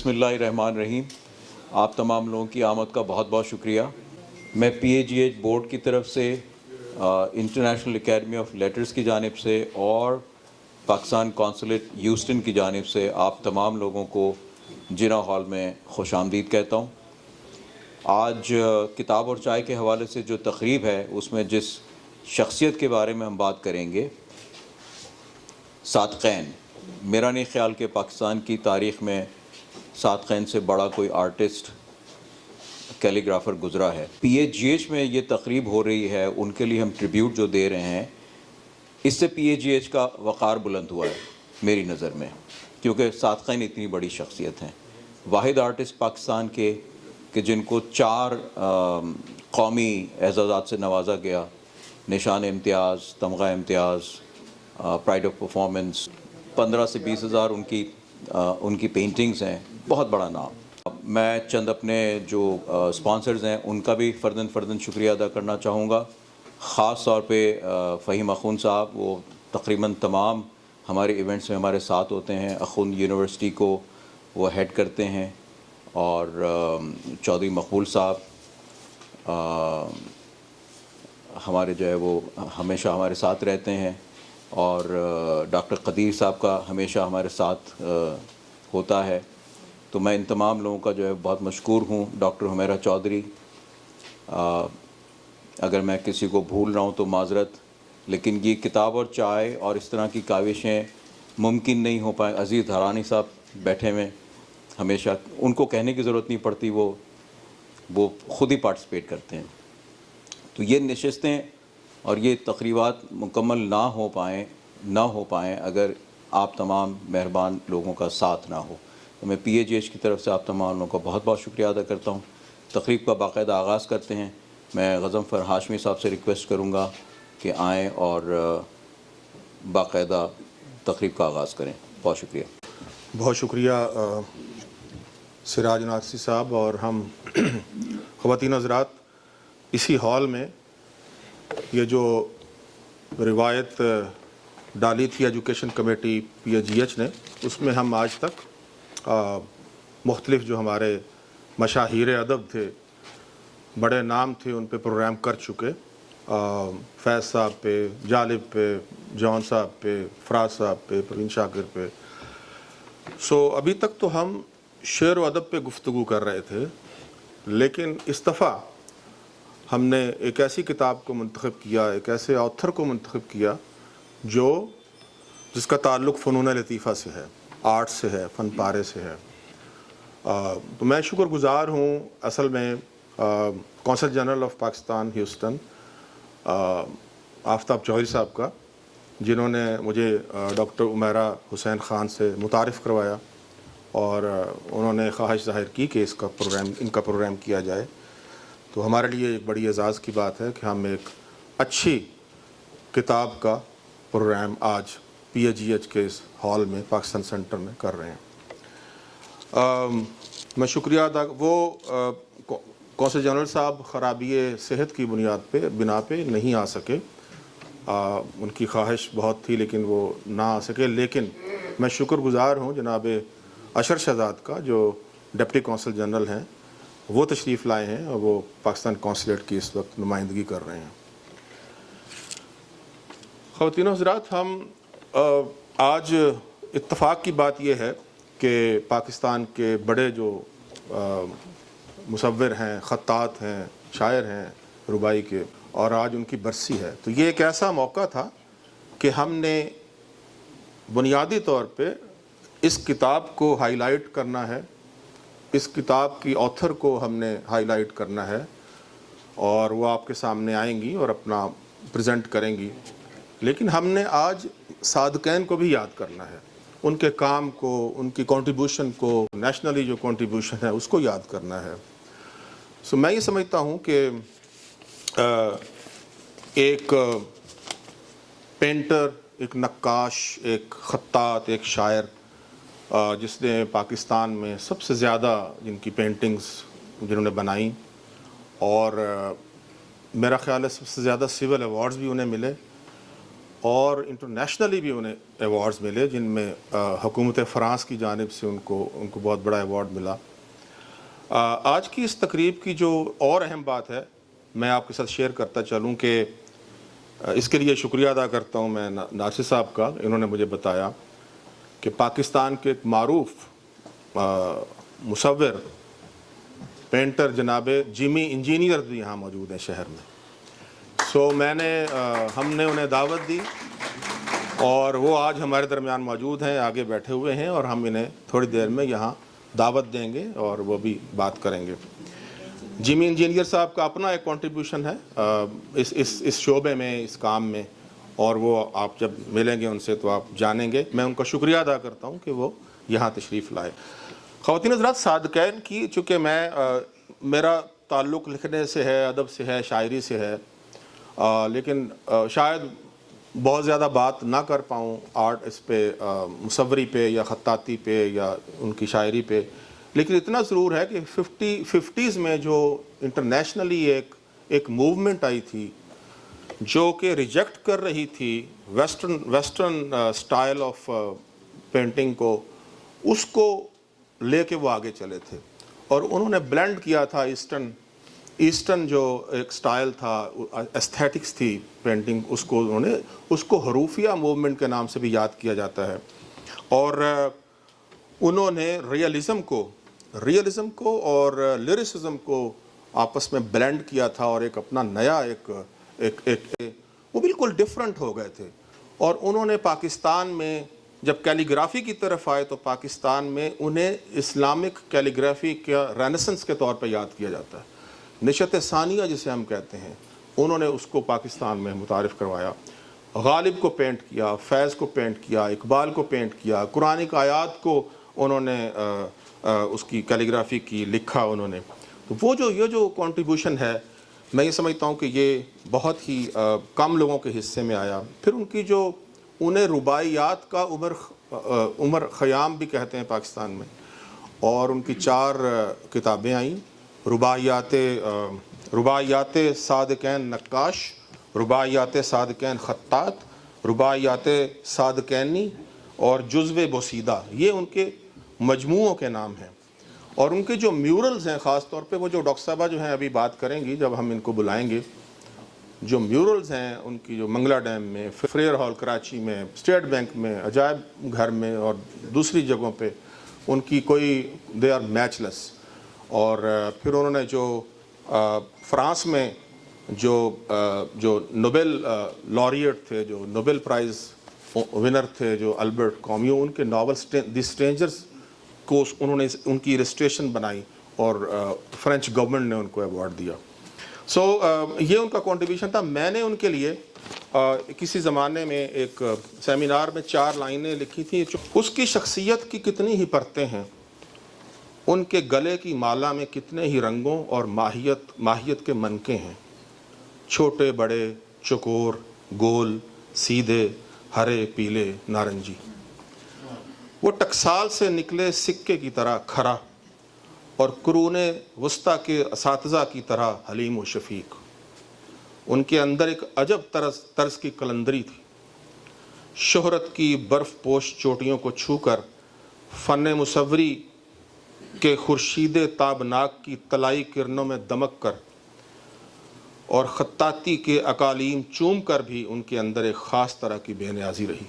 بسم اللہ الرحمن الرحیم. آپ تمام لوگوں کی آمد کا بہت بہت شکریہ. میں PAGH بورڈ کی طرف سے انٹرنیشنل اکیڈمی آف لیٹرز کی جانب سے اور پاکستان کونسلیٹ ہیوسٹن کی جانب سے آپ تمام لوگوں کو جنا ہال میں خوش آمدید کہتا ہوں. آج کتاب اور چائے کے حوالے سے جو تقریب ہے اس میں جس شخصیت کے بارے میں ہم بات کریں گے، صادقین. میرا نہیں خیال کہ پاکستان کی تاریخ میں صادقین سے بڑا کوئی آرٹسٹ کیلیگرافر گزرا ہے. PAGH میں یہ تقریب ہو رہی ہے، ان کے لیے ہم ٹریبیوٹ جو دے رہے ہیں، اس سے PAGH کا وقار بلند ہوا ہے میری نظر میں، کیونکہ صادقین اتنی بڑی شخصیت ہیں. واحد آرٹسٹ پاکستان کے کہ جن کو 4 قومی اعزازات سے نوازا گیا: نشان امتیاز، تمغہ امتیاز، پرائڈ آف پرفارمنس. 15 سے 20 ہزار ان کی پینٹنگز ہیں. بہت بڑا نام. میں چند اپنے جو اسپانسرز ہیں ان کا بھی فرداً شکریہ ادا کرنا چاہوں گا. خاص طور پہ فہیم اخوند صاحب، وہ تقریباً تمام ہمارے ایونٹس میں ہمارے ساتھ ہوتے ہیں. اخوند یونیورسٹی کو وہ ہیڈ کرتے ہیں، اور چودھری مقبول صاحب ہمارے جو ہے وہ ہمیشہ ہمارے ساتھ رہتے ہیں، اور ڈاکٹر قدیر صاحب کا ہمیشہ ہمارے ساتھ ہوتا ہے. تو میں ان تمام لوگوں کا جو ہے بہت مشکور ہوں. ڈاکٹر حمیرہ چودھری، اگر میں کسی کو بھول رہا ہوں تو معذرت، لیکن یہ کتاب اور چائے اور اس طرح کی کاوشیں ممکن نہیں ہو پائیں. عزیز دھرانی صاحب بیٹھے ہوئے، ہمیشہ ان کو کہنے کی ضرورت نہیں پڑتی، وہ خود ہی پارٹیسپیٹ کرتے ہیں. تو یہ نشستیں اور یہ تقریبات مکمل نہ ہو پائیں اگر آپ تمام مہربان لوگوں کا ساتھ نہ ہو. تو میں PAGH کی طرف سے آپ تمام لوگوں کا بہت بہت شکریہ ادا کرتا ہوں. تقریب کا باقاعدہ آغاز کرتے ہیں. میں غضنفر ہاشمی صاحب سے ریکویسٹ کروں گا کہ آئیں اور باقاعدہ تقریب کا آغاز کریں. بہت شکریہ. بہت شکریہ سراج ناصری صاحب. اور ہم خواتین حضرات، اسی ہال میں یہ جو روایت ڈالی تھی ایجوکیشن کمیٹی PAGH نے، اس میں ہم آج تک مختلف جو ہمارے مشاہیر ادب تھے، بڑے نام تھے، ان پہ پروگرام کر چکے. فیض صاحب پہ، جالب پہ، جون صاحب پہ، فراز صاحب پہ، پروین شاکر پہ. ابھی تک تو ہم شعر و ادب پہ گفتگو کر رہے تھے، لیکن اس دفعہ ہم نے ایک ایسی کتاب کو منتخب کیا، ایک ایسے آتھر کو منتخب کیا جس کا تعلق فنون لطیفہ سے ہے، آرٹ سے ہے، فن پارے سے ہے. تو میں شکر گزار ہوں اصل میں consul general of Pakistan Houston Aftab Chaudhry صاحب کا، جنہوں نے مجھے ڈاکٹر عمیرہ حسین خان سے متعارف کروایا، اور انہوں نے خواہش ظاہر کی کہ ان کا پروگرام کیا جائے. تو ہمارے لیے ایک بڑی اعزاز کی بات ہے کہ ہم ایک اچھی کتاب کا پروگرام آج PAGH کے اس ہال میں، پاکستان سینٹر میں کر رہے ہیں. میں شکریہ کونسل جنرل صاحب خرابی صحت کی بنا پہ نہیں آ سکے. ان کی خواہش بہت تھی لیکن وہ نہ آ سکے. لیکن میں شکر گزار ہوں جناب اشر شہزاد کا، جو ڈپٹی کونسل جنرل ہیں. وہ تشریف لائے ہیں اور وہ پاکستان کونسلیٹ کی اس وقت نمائندگی کر رہے ہیں. خواتین و حضرات، ہم آج اتفاق کی بات یہ ہے کہ پاکستان کے بڑے جو مصور ہیں، خطاط ہیں، شاعر ہیں ربائی کے، اور آج ان کی برسی ہے. تو یہ ایک ایسا موقع تھا کہ ہم نے بنیادی طور پہ اس کتاب کو ہائی لائٹ کرنا ہے، اس کتاب کی آتھر کو ہم نے ہائی لائٹ کرنا ہے، اور وہ آپ کے سامنے آئیں گی اور اپنا پریزنٹ کریں گی. لیکن ہم نے آج صادقین کو بھی یاد کرنا ہے، ان کے کام کو، ان کی کنٹریبیوشن کو، نیشنلی جو کنٹریبیوشن ہے اس کو یاد کرنا ہے. میں یہ سمجھتا ہوں کہ ایک پینٹر، ایک نقاش، ایک خطاط، ایک شاعر، جس نے پاکستان میں سب سے زیادہ جن کی پینٹنگز جنہوں نے بنائیں، اور میرا خیال ہے سب سے زیادہ سول ایوارڈز بھی انہیں ملے، اور انٹرنیشنلی بھی انہیں ایوارڈز ملے، جن میں حکومت فرانس کی جانب سے ان کو بہت بڑا ایوارڈ ملا۔ آج کی اس تقریب کی جو اور اہم بات ہے میں آپ کے ساتھ شیئر کرتا چلوں کہ اس کے لیے شکریہ ادا کرتا ہوں میں ناصر صاحب کا، انہوں نے مجھے بتایا کہ پاکستان کے ایک معروف مصور پینٹر جناب جیمی انجینئر بھی یہاں موجود ہیں شہر میں۔ سو ہم نے انہیں دعوت دی اور وہ آج ہمارے درمیان موجود ہیں، آگے بیٹھے ہوئے ہیں، اور ہم انہیں تھوڑی دیر میں یہاں دعوت دیں گے اور وہ بھی بات کریں گے۔ جیمی انجینئر صاحب کا اپنا ایک کنٹریبیوشن ہے اس شعبے میں، اس کام میں، اور وہ آپ جب ملیں گے ان سے تو آپ جانیں گے۔ میں ان کا شکریہ ادا کرتا ہوں کہ وہ یہاں تشریف لائے۔ خواتین حضرات، صادقین کی چونکہ میرا تعلق لکھنے سے ہے، ادب سے ہے، شاعری سے ہے، لیکن شاید بہت زیادہ بات نہ کر پاؤں آرٹ اس پہ، مصوری پہ یا خطاطی پہ یا ان کی شاعری پہ، لیکن اتنا ضرور ہے کہ 50s میں جو انٹرنیشنلی ایک موومنٹ آئی تھی جو کہ ریجیکٹ کر رہی تھی ویسٹرن سٹائل آف پینٹنگ کو، اس کو لے کے وہ آگے چلے تھے، اور انہوں نے بلینڈ کیا تھا ایسٹرن جو ایک سٹائل تھا، ایستھیٹکس تھی پینٹنگ، اس کو حروفیہ موومنٹ کے نام سے بھی یاد کیا جاتا ہے، اور انہوں نے ریئلزم کو اور لیرسزم کو آپس میں بلینڈ کیا تھا، اور ایک اپنا نیا وہ بالکل ڈیفرنٹ ہو گئے تھے۔ اور انہوں نے پاکستان میں جب کیلیگرافی کی طرف آئے تو پاکستان میں انہیں اسلامک کیلیگرافی کا رینیسنس کے طور پہ یاد کیا جاتا ہے، نشت ثانیہ جسے ہم کہتے ہیں، انہوں نے اس کو پاکستان میں متعارف کروایا۔ غالب کو پینٹ کیا، فیض کو پینٹ کیا، اقبال کو پینٹ کیا، قرآن کی آیات کو انہوں نے اس کی کیلیگرافی کی، لکھا انہوں نے۔ تو یہ جو کنٹریبیوشن ہے، میں یہ سمجھتا ہوں کہ یہ بہت ہی کم لوگوں کے حصے میں آیا۔ پھر ان کی انہیں رباعیات کا عمر خیام بھی کہتے ہیں پاکستان میں، اور ان کی 4 کتابیں آئیں، رباعیات صادقین نقاش، رباعیات صادقین خطاط، رباعیات صادقینی اور جزو بوسیدہ، یہ ان کے مجموعوں کے نام ہیں۔ اور ان کے جو میورلز ہیں، خاص طور پہ وہ جو ڈاکٹر صاحبہ جو ہیں ابھی بات کریں گی جب ہم ان کو بلائیں گے، جو میورلز ہیں ان کی، جو منگلا ڈیم میں، فریر ہال کراچی میں، اسٹیٹ بینک میں، عجائب گھر میں اور دوسری جگہوں پہ، ان کی دے آر میچ لیس۔ اور پھر انہوں نے جو فرانس میں جو نوبل لاریٹ تھے، جو نوبل پرائز ونر تھے، جو البرٹ کامیو، ان کے ناول دی اسٹرینجرز کو انہوں نے ان کی رجسٹریشن بنائی، اور فرینچ گورنمنٹ نے ان کو ایوارڈ دیا۔ یہ ان کا کنٹریبیوشن تھا۔ میں نے ان کے لیے کسی زمانے میں ایک سیمینار میں 4 لائنیں لکھی تھیں، اس کی شخصیت کی کتنی ہی پرتیں ہیں، ان کے گلے کی مالا میں کتنے ہی رنگوں اور ماہیت کے منکے ہیں، چھوٹے بڑے، چکور، گول، سیدھے، ہرے، پیلے، نارنجی، وہ ٹکسال سے نکلے سکے کی طرح کھرا، اور قرون وسطیٰ کے اساتذہ کی طرح حلیم و شفیق۔ ان کے اندر ایک عجب طرز کی قلندری تھی، شہرت کی برف پوش چوٹیوں کو چھو کر، فن مصوری کے خورشید تابناک کی طلائی کرنوں میں دمک کر، اور خطاطی کے اکالیم چوم کر بھی ان کے اندر ایک خاص طرح کی بے نیازی رہی۔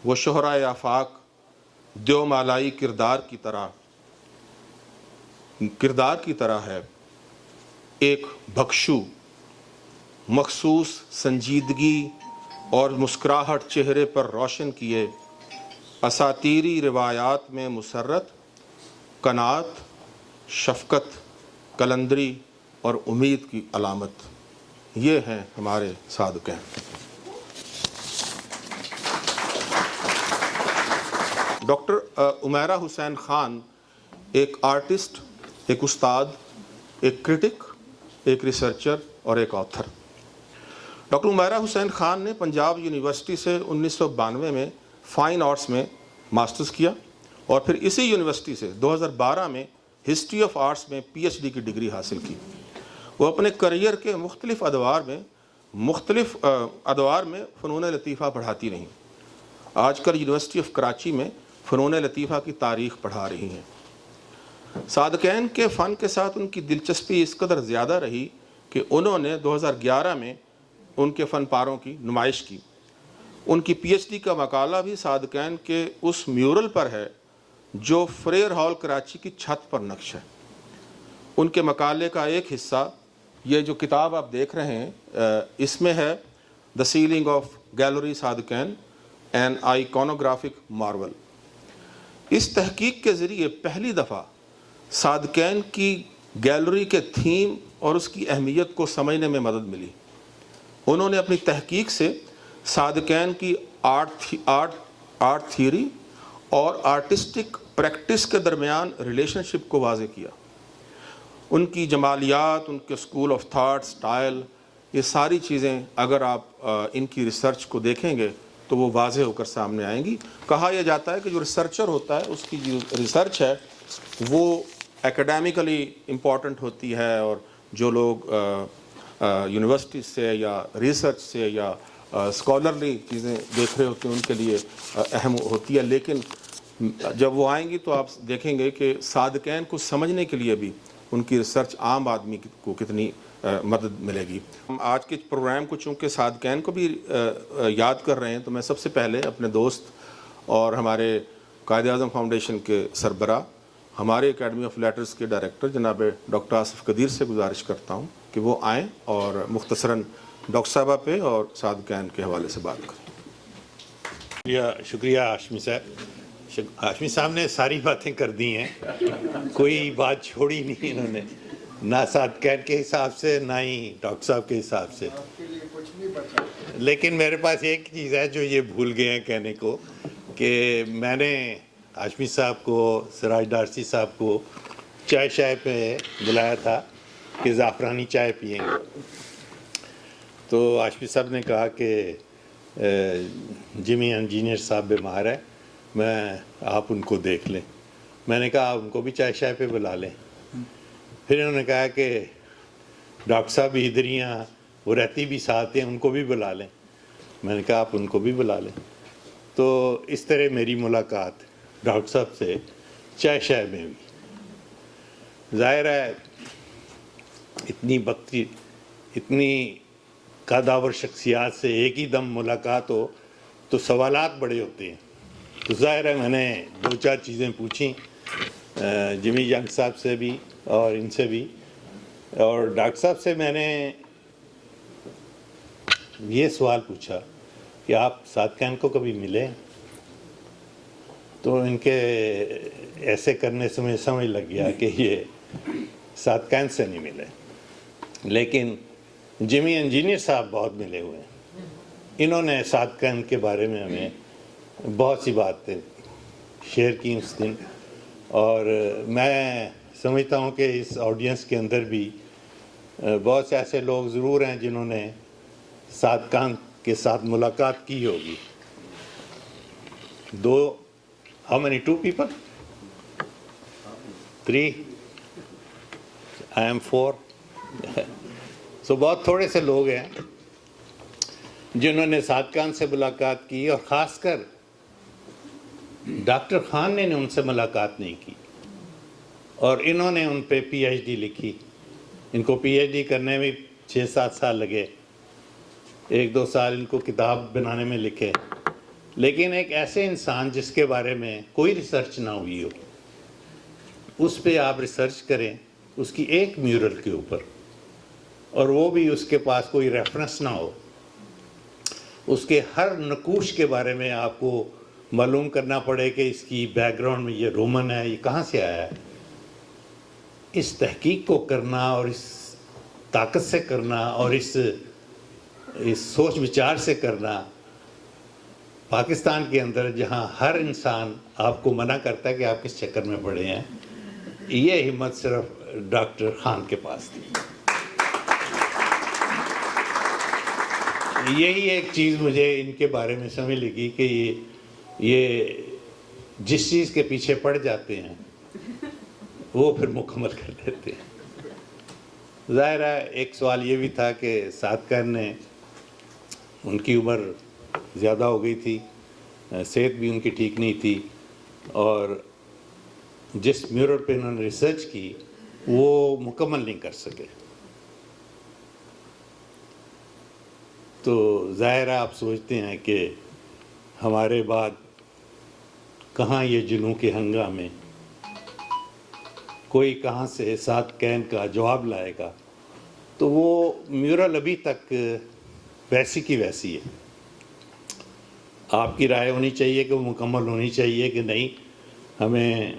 وہ شہرائے آفاق دیو مالائی کردار کی طرح ہے، ایک بخشو، مخصوص سنجیدگی اور مسکراہٹ چہرے پر روشن کیے، اساطیری روایات میں مسرت، قناعت، شفقت، قلندری اور امید کی علامت۔ یہ ہیں ہمارے صادقین۔ ڈاکٹر عمیرہ حسین خان ایک آرٹسٹ، ایک استاد، ایک کرٹک، ایک ریسرچر اور ایک آتھر۔ ڈاکٹر عمیرہ حسین خان نے پنجاب یونیورسٹی سے 1992 میں فائن آرٹس میں ماسٹرز کیا، اور پھر اسی یونیورسٹی سے 2012 میں ہسٹری آف آرٹس میں PhD کی ڈگری حاصل کی۔ وہ اپنے کریئر کے مختلف ادوار میں مختلف ادوار میں فنون لطیفہ پڑھاتی رہیں. آج کل یونیورسٹی آف کراچی میں فنون لطیفہ کی تاریخ پڑھا رہی ہیں. صادقین کے فن کے ساتھ ان کی دلچسپی اس قدر زیادہ رہی کہ انہوں نے 2011 میں ان کے فن پاروں کی نمائش کی. ان کی پی ایچ ڈی کا مقالہ بھی صادقین کے اس میورل پر ہے جو فریر ہال کراچی کی چھت پر نقش ہے. ان کے مقالے کا ایک حصہ یہ جو کتاب آپ دیکھ رہے ہیں اس میں ہے the ceiling of gallery Sadequain and iconographic marvel. اس تحقیق کے ذریعے پہلی دفعہ صادقین کی گیلری کے تھیم اور اس کی اہمیت کو سمجھنے میں مدد ملی. انہوں نے اپنی تحقیق سے صادقین کی آرٹ تھیوری اور آرٹسٹک پریکٹس کے درمیان ریلیشن شپ کو واضح کیا. ان کی جمالیات، ان کے اسکول آف تھاٹ، سٹائل، یہ ساری چیزیں اگر آپ ان کی ریسرچ کو دیکھیں گے تو وہ واضح ہو کر سامنے آئیں گی. کہا یہ جاتا ہے کہ جو ریسرچر ہوتا ہے اس کی جو ریسرچ ہے وہ ایکیڈیمکلی امپورٹنٹ ہوتی ہے، اور جو لوگ یونیورسٹی سے یا ریسرچ سے یا اسکالرلی چیزیں دیکھ رہے ہوتے ہیں ان کے لیے اہم ہوتی ہے. لیکن جب وہ آئیں گی تو آپ دیکھیں گے کہ صادقین کو سمجھنے کے لیے بھی ان کی ریسرچ عام آدمی کو کتنی مدد ملے گی. ہم آج کے پروگرام کو چونکہ صادقین کو بھی یاد کر رہے ہیں تو میں سب سے پہلے اپنے دوست اور ہمارے قائد اعظم فاؤنڈیشن کے سربراہ، ہمارے اکیڈمی آف لیٹرز کے ڈائریکٹر جناب ڈاکٹر آصف قدیر سے گزارش کرتا ہوں کہ وہ آئیں اور مختصراً ڈاکٹر صاحبہ پہ اور صادقین کے حوالے سے بات کریں. شکریہ ہاشمی صاحب. ہاشمی صاحب نے ساری باتیں کر دی ہیں، کوئی بات چھوڑی نہیں انہوں نے، نہ صادقین کے حساب سے نہ ہی ڈاکٹر صاحب کے حساب سے. لیکن میرے پاس ایک چیز ہے جو یہ بھول گئے ہیں کہنے کو، کہ میں نے ہاشمی صاحب کو، سراج ڈارسی صاحب کو چائے پہ بلایا تھا کہ زعفرانی چائے پئیں گے. تو ہاشمی صاحب نے کہا کہ جمی انجینئر صاحب بیمار ہے، آپ ان کو دیکھ لیں. میں نے کہا ان کو بھی چائے پہ بلا لیں. پھر انہوں نے کہا کہ ڈاکٹر صاحب بھی ادھر ہی ہیں، وہ رہتی بھی ساتھ ہیں، ان کو بھی بلا لیں. میں نے کہا آپ ان کو بھی بلا لیں. تو اس طرح میری ملاقات ڈاکٹر صاحب سے چائے میں بھی. ظاہر ہے اتنی قداور شخصیات سے ایک ہی دم ملاقات ہو تو سوالات بڑے ہوتے ہیں. تو ظاہر ہے میں نے 2-4 چیزیں پوچھیں جمی ینگ صاحب سے بھی اور ان سے بھی. اور ڈاکٹر صاحب سے میں نے یہ سوال پوچھا کہ آپ صادقین کو کبھی ملے؟ تو ان کے ایسے کرنے سے مجھے سمجھ لگ گیا کہ یہ صادقین سے نہیں ملے. لیکن جمی انجینئر صاحب بہت ملے ہوئے ہیں. انہوں نے صادقین کے بارے میں ہمیں بہت سی باتیں شیئر کی اس دن. اور میں سمجھتا ہوں کہ اس آڈینس کے اندر بھی بہت سے ایسے لوگ ضرور ہیں جنہوں نے صادقین کے ساتھ ملاقات کی ہوگی. How many? 2 people? 3? I am 4. So بہت تھوڑے سے لوگ ہیں جنہوں نے صادقین سے ملاقات کی، اور خاص کر ڈاکٹر خان نے ان سے ملاقات نہیں کی، اور انہوں نے ان پہ پی ایچ ڈی لکھی. ان کو پی ایچ ڈی کرنے میں 6-7 سال لگے، 1-2 سال ان کو کتاب بنانے میں لکھے. لیکن ایک ایسے انسان جس کے بارے میں کوئی ریسرچ نہ ہوئی ہو، اس پہ آپ ریسرچ کریں اس کی ایک میورل کے اوپر، اور وہ بھی اس کے پاس کوئی ریفرنس نہ ہو، اس کے ہر نقوش کے بارے میں آپ کو معلوم کرنا پڑے کہ اس کی بیک گراؤنڈ میں یہ رومن ہے، یہ کہاں سے آیا ہے. اس تحقیق کو کرنا اور اس طاقت سے کرنا اور اس سوچ وچار سے کرنا پاکستان کے اندر، جہاں ہر انسان آپ کو منع کرتا ہے کہ آپ کس چکر میں پڑے ہیں، یہ ہمت صرف ڈاکٹر خان کے پاس تھی. یہی ایک چیز مجھے ان کے بارے میں سمجھ لگی کہ یہ جس چیز کے پیچھے پڑ جاتے ہیں وہ پھر مکمل کر دیتے ہیں. ظاہر ہے ایک سوال یہ بھی تھا کہ صادقین نے ان کی عمر زیادہ ہو گئی تھی، صحت بھی ان کی ٹھیک نہیں تھی، اور جس میورل پہ انہوں نے ریسرچ کی وہ مکمل نہیں کر سکے. تو ظاہر ہے آپ سوچتے ہیں کہ ہمارے بعد کہاں یہ جنوں کے ہنگامے، کوئی کہاں سے سات کین کا جواب لائے گا. تو وہ میورل ابھی تک ویسی کی ویسی ہے. آپ کی رائے ہونی چاہیے کہ وہ مکمل ہونی چاہیے کہ نہیں. ہمیں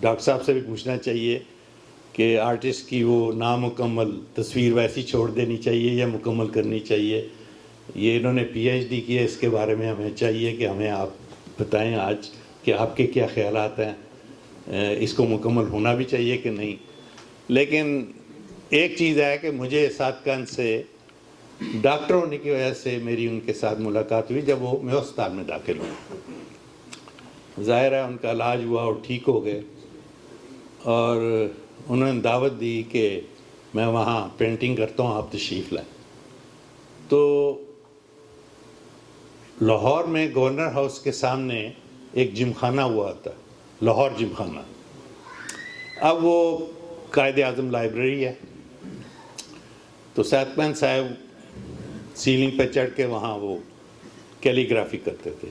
ڈاکٹر صاحب سے بھی پوچھنا چاہیے کہ آرٹسٹ کی وہ نامکمل تصویر ویسی چھوڑ دینی چاہیے یا مکمل کرنی چاہیے. یہ انہوں نے پی ایچ ڈی کی ہے، اس کے بارے میں ہمیں چاہیے کہ ہمیں آپ بتائیں آج کہ آپ کے کیا خیالات ہیں، اس کو مکمل ہونا بھی چاہیے کہ نہیں. لیکن ایک چیز ہے کہ مجھے صادقاً سے ڈاکٹر ہونے کی وجہ سے میری ان کے ساتھ ملاقات ہوئی جب وہ میں اسپتال میں داخل ہوئے. ظاہر ہے ان کا علاج ہوا اور ٹھیک ہو گئے، اور انہوں نے دعوت دی کہ میں وہاں پینٹنگ کرتا ہوں، آپ تشریف لائیں. تو لاہور میں گورنر ہاؤس کے سامنے ایک جم خانہ ہوا تھا، لاہور جم خانہ. اب وہ قائد اعظم لائبریری ہے. تو صحت صاحب سیلنگ پہ چڑھ کے وہاں وہ کیلی گرافی کرتے تھے،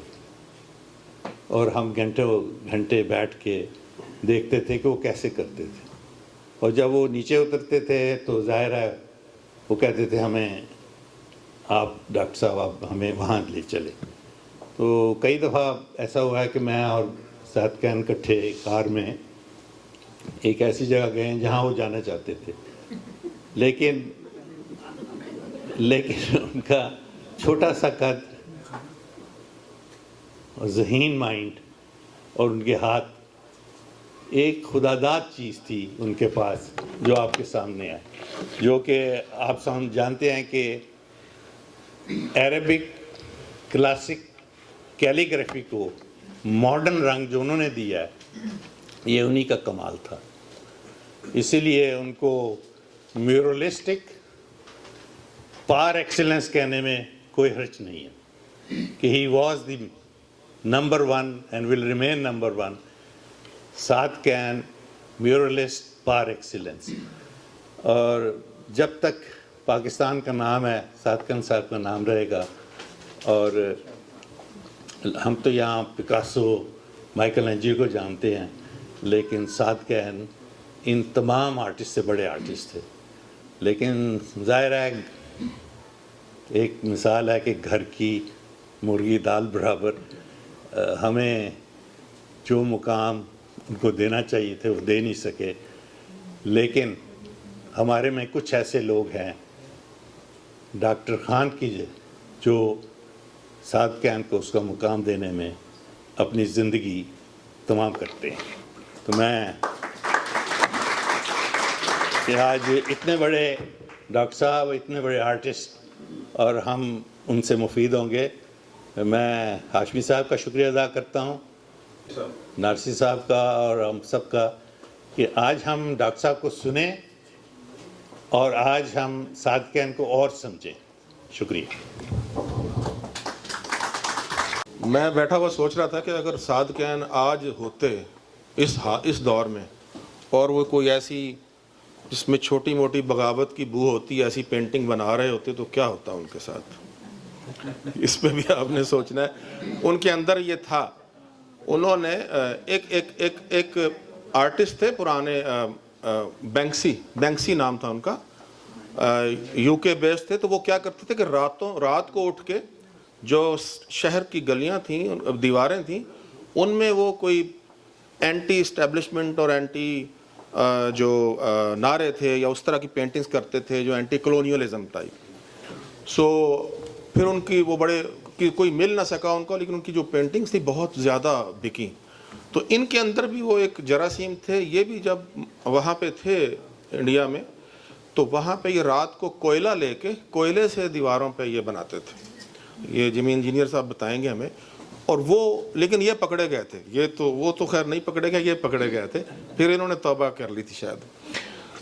اور ہم گھنٹے بیٹھ کے دیکھتے تھے کہ وہ کیسے کرتے تھے. اور جب وہ نیچے اترتے تھے تو ظاہر ہے وہ کہتے تھے ہمیں آپ ڈاکٹر صاحب آپ ہمیں وہاں لے چلے. تو کئی دفعہ ایسا ہوا ہے کہ میں اور صحت کین کٹھے کار میں ایک ایسی جگہ گئے ہیں جہاں وہ جانا چاہتے تھے، لیکن ان کا چھوٹا سا قد اور ذہین مائنڈ اور ان کے ہاتھ ایک خداداد چیز تھی ان کے پاس جو آپ کے سامنے آئے. جو کہ آپ جانتے ہیں کہ عربک کلاسک کیلی گرافی کو ماڈرن رنگ جو انہوں نے دیا ہے یہ انہی کا کمال تھا. اسی لیے ان کو میورلسٹک پار ایکسیلنس کہنے میں کوئی حرج نہیں ہے کہ he was the number one and will remain number one Sadequain muralist par excellence. اور جب تک پاکستان کا نام ہے صاد کین صاحب کا نام رہے گا. اور ہم تو یہاں پکاسو مائیکل اینجلو کو جانتے ہیں، لیکن صاد کین ان تمام آرٹسٹ سے بڑے آرٹسٹ تھے. لیکن ظاہر ہے ایک مثال ہے کہ گھر کی مرغی دال برابر. ہمیں جو مقام ان کو دینا چاہیے تھے وہ دے نہیں سکے. لیکن ہمارے میں کچھ ایسے لوگ ہیں، ڈاکٹر خان کی جو صاد کین کو اس کا مقام دینے میں اپنی زندگی تمام کرتے ہیں. تو میں کہ آج اتنے بڑے ڈاکٹر صاحب، اتنے بڑے آرٹسٹ، اور ہم ان سے مفید ہوں گے. میں ہاشمی صاحب کا شکریہ ادا کرتا ہوں، نارسی صاحب کا اور ہم سب کا، کہ آج ہم ڈاکٹر صاحب کو سنیں اور آج ہم صاد کین کو اور سمجھیں. شکریہ. میں بیٹھا ہوا سوچ رہا تھا کہ اگر صاد کین آج ہوتے اس دور میں اور وہ کوئی ایسی جس میں چھوٹی موٹی بغاوت کی بو ہوتی ایسی پینٹنگ بنا رہے ہوتے تو کیا ہوتا ان کے ساتھ. اس پہ بھی آپ نے سوچنا ہے. ان کے اندر یہ تھا. انہوں نے ایک آرٹسٹ تھے پرانے، بینکسی نام تھا ان کا، یو کے بیس تھے. تو وہ کیا کرتے تھے کہ رات کو اٹھ کے جو شہر کی گلیاں تھیں، دیواریں تھیں، ان میں وہ کوئی اینٹی اسٹیبلشمنٹ اور اینٹی جو نعرے تھے یا اس طرح کی پینٹنگز کرتے تھے جو اینٹی کلونیلزم ٹائپ. سو پھر ان کی وہ بڑے کوئی مل نہ سکا ان کو، لیکن ان کی جو پینٹنگز تھی بہت زیادہ بکیں. تو ان کے اندر بھی وہ ایک جراثیم تھے. یہ بھی جب وہاں پہ تھے انڈیا میں تو وہاں پہ یہ رات کو کوئلہ لے کے کوئلے سے دیواروں پہ یہ بناتے تھے. یہ جمی انجینئر صاحب بتائیں گے ہمیں. اور وہ لیکن یہ پکڑے گئے تھے. وہ تو خیر نہیں پکڑے گئے، یہ پکڑے گئے تھے. پھر انہوں نے توبہ کر لی تھی شاید.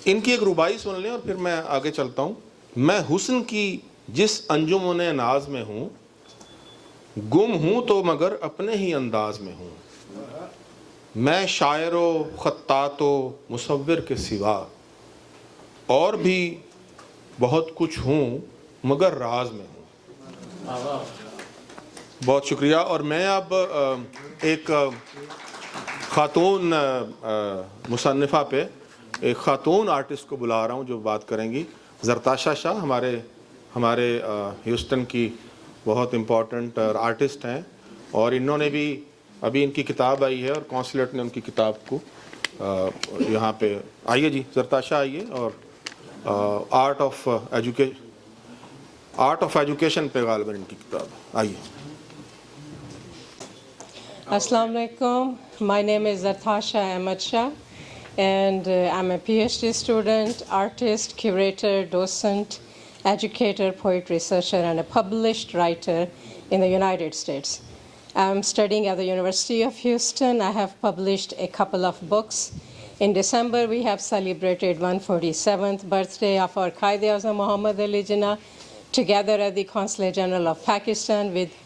ان کی ایک ربائی سن لیں اور پھر میں آگے چلتا ہوں. میں حسن کی جس انجمن ناز میں ہوں، گم ہوں تو مگر اپنے ہی انداز میں ہوں، میں شاعر و خطاط و مصور کے سوا اور بھی بہت کچھ ہوں مگر راز میں ہوں۔ بہت شکریہ۔ اور میں اب ایک خاتون مصنفہ پہ ایک خاتون آرٹسٹ کو بلا رہا ہوں جو بات کریں گی، زرتاشا شاہ، ہمارے ہیوسٹن کی بہت امپورٹنٹ آرٹسٹ ہیں، اور انہوں نے بھی ابھی ان کی کتاب آئی ہے اور کونسلیٹ نے ان کی کتاب کو یہاں پہ آئیے جی زرتاشا آئیے، اور آرٹ آف ایجوکیشن پہ غالباً ان کی کتاب آئیے۔ Assalamu alaikum. My name is Zartasha Ahmad Shah, and I'm a PhD student, artist, curator, docent, educator, poet researcher, and a published writer in the United States. I'm studying at the University of Houston. I have published a couple of books. In December, we have celebrated 147th birthday of our Quaid-e-Azam Muhammad Ali Jinnah, together at the Consulate General of Pakistan with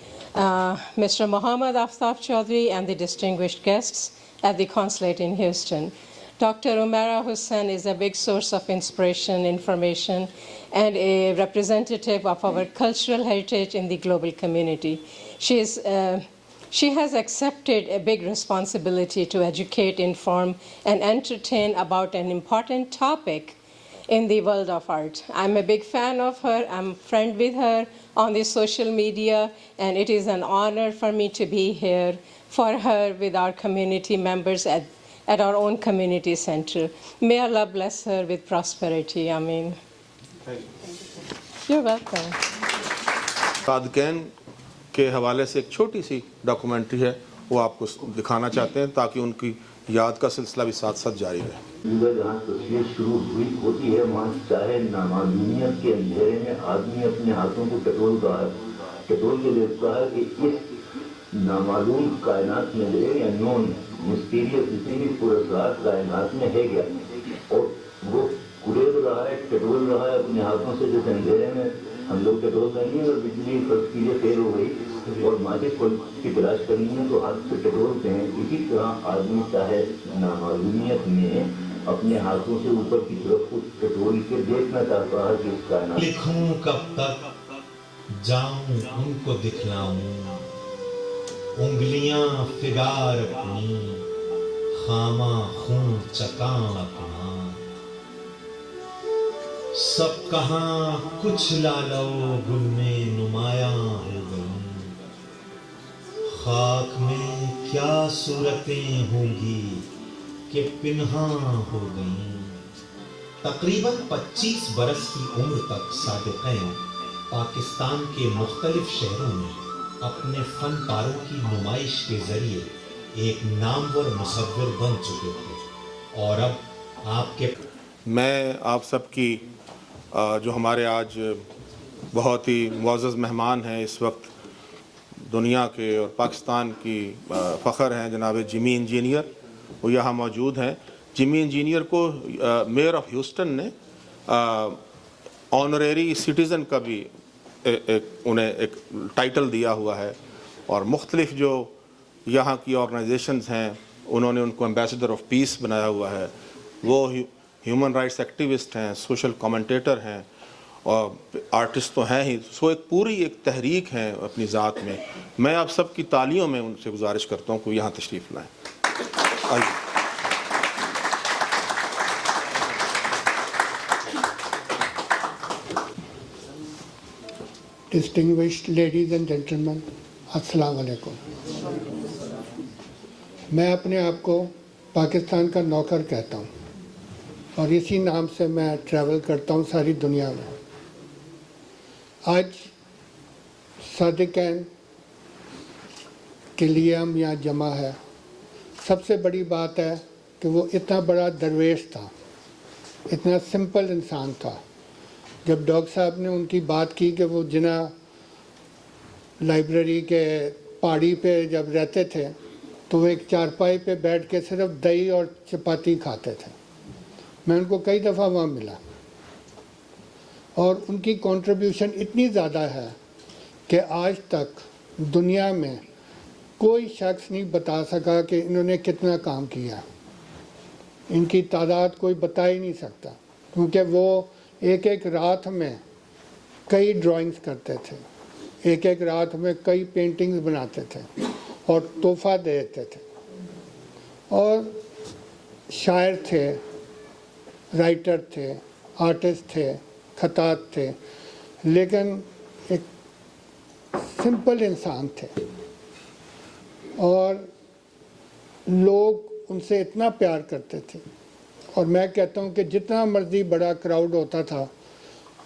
Mr. Muhammad Aftab Chaudhry and the distinguished guests at the consulate in Houston. Dr. Umaira Hussain is a big source of inspiration, information, and a representative of our cultural heritage in the global community. She has accepted a big responsibility to educate, inform, and entertain about an important topic in the world of art. I'm a big fan of her. I'm a friend with her on the social media, and it is an honor for me to be here for her with our community members at our own community center. May Allah bless her with prosperity. Ameen. You're welcome. صادقین کے حوالے سے ایک چھوٹی سی documentary ہے، وہ آپ کو دکھانا چاہتے ہیں تاکہ ان کی یاد کا سلسلہ بھی ساتھ ساتھ جاری رہے۔ جہاں تصویر شروع ہوتی ہے وہاں چاہے نامعلومیت کے اندھیرے میں آدمی اپنے ہاتھوں کو ٹٹول کے دیکھتا ہے کہ اس نامعلوم کائنات میں یا نون مسٹیریس اسی بھی پراسرار کائنات میں ہے کیا، اور وہ کرید رہا ہے، ٹٹول رہا ہے اپنے ہاتھوں سے، جیسے اندھیرے میں ہم لوگ ٹٹول رہے ہیں اور بجلی فرض کیجیے فیل ہو گئی اور ماجد کی تلاش کرنی ہے تو ہاتھ سے ٹٹولتے ہیں، اسی طرح آدمی چاہے نامعلومیت میں اپنے ہاتھوں سے اوپر کی طرف کو ٹٹول کے دیکھنا چاہتا ہے کہ اس کائنات لکھوں کب تک جاؤں ان کو دکھلاؤں، انگلیاں فگار اپنی خامہ خون چکاں اپنا، سب کہاں کچھ لالو گل میں نمایاں ہو گئی، خاک میں کیا صورتیں ہوں گی کہ پنہاں ہو گئیں۔ تقریباً 25 برس کی عمر تک صادقین پاکستان کے مختلف شہروں میں اپنے فن پاروں کی نمائش کے ذریعے ایک نامور مصور بن چکے تھے، اور اب آپ کے میں آپ سب کی جو ہمارے آج بہت ہی معزز مہمان ہیں اس وقت دنیا کے اور پاکستان کی فخر ہیں، جناب جمی انجینئر، وہ یہاں موجود ہیں۔ جمی انجینئر کو میئر آف ہیوسٹن نے آنریری سٹیزن کا بھی انہیں ایک ٹائٹل دیا ہوا ہے، اور مختلف جو یہاں کی آرگنائزیشنز ہیں انہوں نے ان کو ایمبیسڈر آف پیس بنایا ہوا ہے۔ وہ ہیومن رائٹس ایکٹیوسٹ ہیں، سوشل کامنٹیٹر ہیں، اور آرٹسٹ تو ہیں ہی، سو ایک پوری ایک تحریک ہے اپنی ذات میں۔ میں آپ سب کی تالیوں میں ان سے گزارش کرتا ہوں کہ یہاں تشریف لائیں۔ آئیے۔ Distinguished ladies and gentlemen, السلام علیکم۔ میں اپنے آپ کو پاکستان کا نوکر کہتا ہوں، اور اسی نام سے میں ٹریول کرتا ہوں ساری دنیا میں۔ آج صادقین کے لیے ہم یہاں جمع ہے۔ سب سے بڑی بات ہے کہ وہ اتنا بڑا درویش تھا، اتنا سمپل انسان تھا۔ جب ڈاکٹر صاحب نے ان کی بات کی کہ وہ جناح لائبریری کے پہاڑی پہ جب رہتے تھے تو وہ ایک چارپائی پہ بیٹھ کے صرف دہی اور چپاتی کھاتے تھے، میں ان کو کئی دفعہ وہاں ملا۔ اور ان کی کنٹریبیوشن اتنی زیادہ ہے کہ آج تک دنیا میں کوئی شخص نہیں بتا سکا کہ انہوں نے کتنا کام کیا. ان کی تعداد کوئی بتا ہی نہیں سکتا، کیونکہ وہ ایک ایک رات میں کئی ڈرائنگز کرتے تھے، ایک ایک رات میں کئی پینٹنگز بناتے تھے اور تحفہ دیتے تھے. اور شاعر تھے، رائٹر تھے، آرٹسٹ تھے، خطاط تھے، لیکن ایک سمپل انسان تھے. اور لوگ ان سے اتنا پیار کرتے تھے، اور میں کہتا ہوں کہ جتنا مرضی بڑا کراؤڈ ہوتا تھا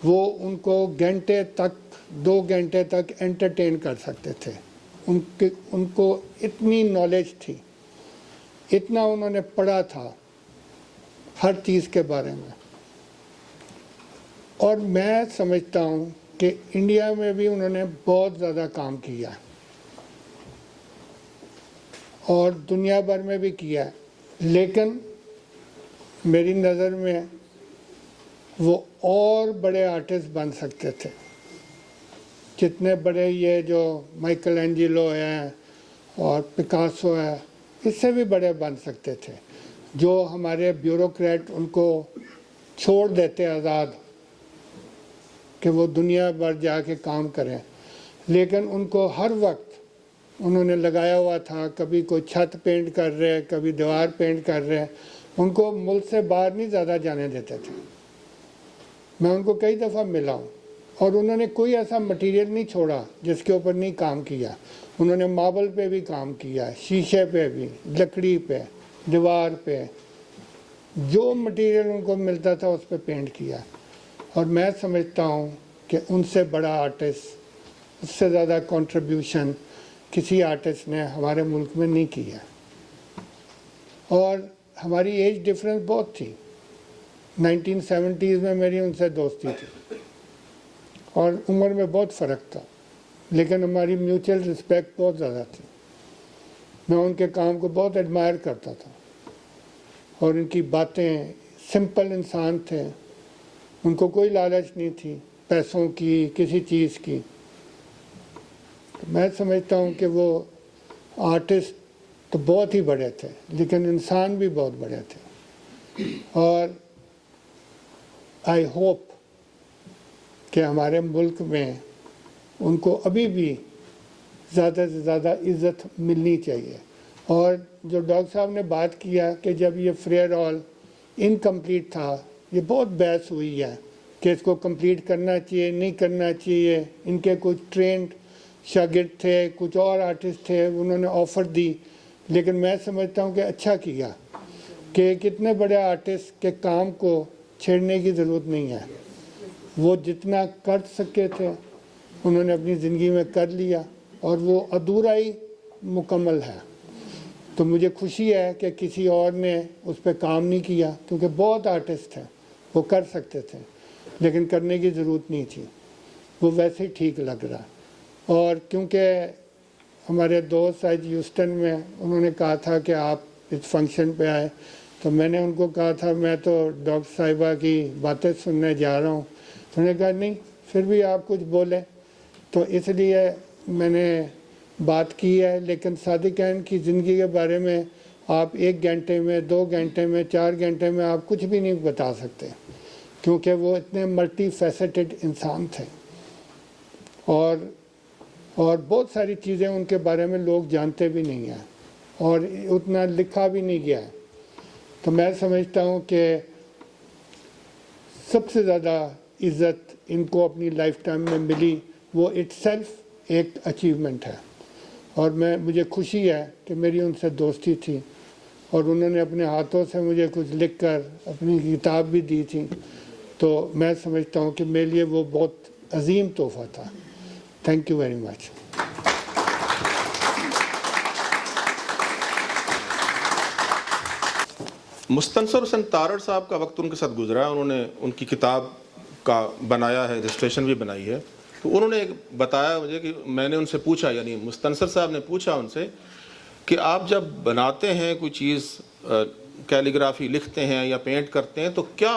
وہ ان کو گھنٹے تک 2 گھنٹے تک انٹرٹین کر سکتے تھے. ان کو اتنی نالج تھی، اتنا انہوں نے پڑھا تھا ہر چیز کے بارے میں. اور میں سمجھتا ہوں کہ انڈیا میں بھی انہوں نے بہت زیادہ کام کیا اور دنیا بھر میں بھی کیا ہے، لیکن میری نظر میں وہ اور بڑے آرٹسٹ بن سکتے تھے. جتنے بڑے یہ جو مائیکل اینجلو ہیں اور پکاسو ہے، اس سے بھی بڑے بن سکتے تھے. جو ہمارے بیوروکریٹ ان کو چھوڑ دیتے آزاد کہ وہ دنیا بھر جا کے کام کریں، لیکن ان کو ہر وقت انہوں نے لگایا ہوا تھا. کبھی کوئی چھت پینٹ کر رہے، کبھی دیوار پینٹ کر رہے. ان کو ملک سے باہر نہیں زیادہ جانے دیتے تھے. میں ان کو کئی دفعہ ملا ہوں، اور انہوں نے کوئی ایسا مٹیریل نہیں چھوڑا جس کے اوپر نہیں کام کیا. انہوں نے ماربل پہ بھی کام کیا، شیشے پہ بھی، لکڑی پہ، دیوار پہ، جو مٹیریل ان کو ملتا تھا اس پہ پینٹ کیا. اور میں سمجھتا ہوں کہ ان سے بڑا آرٹسٹ، اس سے زیادہ کنٹریبیوشن کسی آرٹسٹ نے ہمارے ملک میں نہیں کیا. اور ہماری ایج ڈفرینس بہت تھی. 1970s میں میری ان سے دوستی تھی اور عمر میں بہت فرق تھا، لیکن ہماری میوچل رسپیکٹ بہت زیادہ تھی. میں ان کے کام کو بہت ایڈمائر کرتا تھا، اور ان کی باتیں، سمپل انسان تھے. ان کو کوئی لالچ نہیں تھی پیسوں کی، کسی چیز کی. میں سمجھتا ہوں کہ وہ آرٹسٹ تو بہت ہی بڑے تھے، لیکن انسان بھی بہت بڑے تھے. اور آئی ہوپ کہ ہمارے ملک میں ان کو ابھی بھی زیادہ سے زیادہ عزت ملنی چاہیے. اور جو ڈاکٹر صاحب نے بات کیا کہ جب یہ فریئر ہال انکمپلیٹ تھا، یہ بہت بحث ہوئی ہے کہ اس کو کمپلیٹ کرنا چاہیے، نہیں کرنا چاہیے. ان کے کچھ ٹرینڈ شاگرد تھے، کچھ اور آرٹسٹ تھے، انہوں نے آفر دی، لیکن میں سمجھتا ہوں کہ اچھا کیا کہ کتنے بڑے آرٹسٹ کے کام کو چھیڑنے کی ضرورت نہیں ہے. وہ جتنا کر سکے تھے انہوں نے اپنی زندگی میں کر لیا، اور وہ ادھورا ہی مکمل ہے. تو مجھے خوشی ہے کہ کسی اور نے اس پہ کام نہیں کیا، کیونکہ بہت آرٹسٹ ہیں وہ کر سکتے تھے، لیکن کرنے کی ضرورت نہیں تھی. وہ ویسے ہی ٹھیک لگ رہا. اور کیونکہ ہمارے دوست آج ہیوسٹن میں، انہوں نے کہا تھا کہ آپ اس فنکشن پہ آئے، تو میں نے ان کو کہا تھا میں تو ڈاکٹر صاحبہ کی باتیں سننے جا رہا ہوں. تو انہوں نے کہا نہیں، پھر بھی آپ کچھ بولیں. تو اس لیے میں نے بات کی ہے. لیکن صادقین کی زندگی کے بارے میں آپ 1 گھنٹے میں، 2 گھنٹے میں، 4 گھنٹے میں آپ کچھ بھی نہیں بتا سکتے، کیونکہ وہ اتنے ملٹی فیسٹڈ انسان تھے. اور بہت ساری چیزیں ان کے بارے میں لوگ جانتے بھی نہیں ہیں، اور اتنا لکھا بھی نہیں گیا ہے. تو میں سمجھتا ہوں کہ سب سے زیادہ عزت ان کو اپنی لائف ٹائم میں ملی، وہ اٹ سیلف ایک اچیومنٹ ہے. اور مجھے خوشی ہے کہ میری ان سے دوستی تھی، اور انہوں نے اپنے ہاتھوں سے مجھے کچھ لکھ کر اپنی کتاب بھی دی تھی. تو میں سمجھتا ہوں کہ میرے لیے وہ بہت عظیم تحفہ تھا. Thank you very much. Mustansar Hussain Tarar صاحب کا وقت ان کے ساتھ گزرا ہے. انہوں نے ان کی کتاب کا بنایا ہے، رجسٹریشن بھی بنائی ہے. تو انہوں نے ایک بتایا مجھے کہ میں نے ان سے پوچھا، یعنی مستنصر صاحب نے پوچھا ان سے کہ آپ جب بناتے ہیں کوئی چیز، کیلیگرافی لکھتے ہیں یا پینٹ کرتے ہیں، تو کیا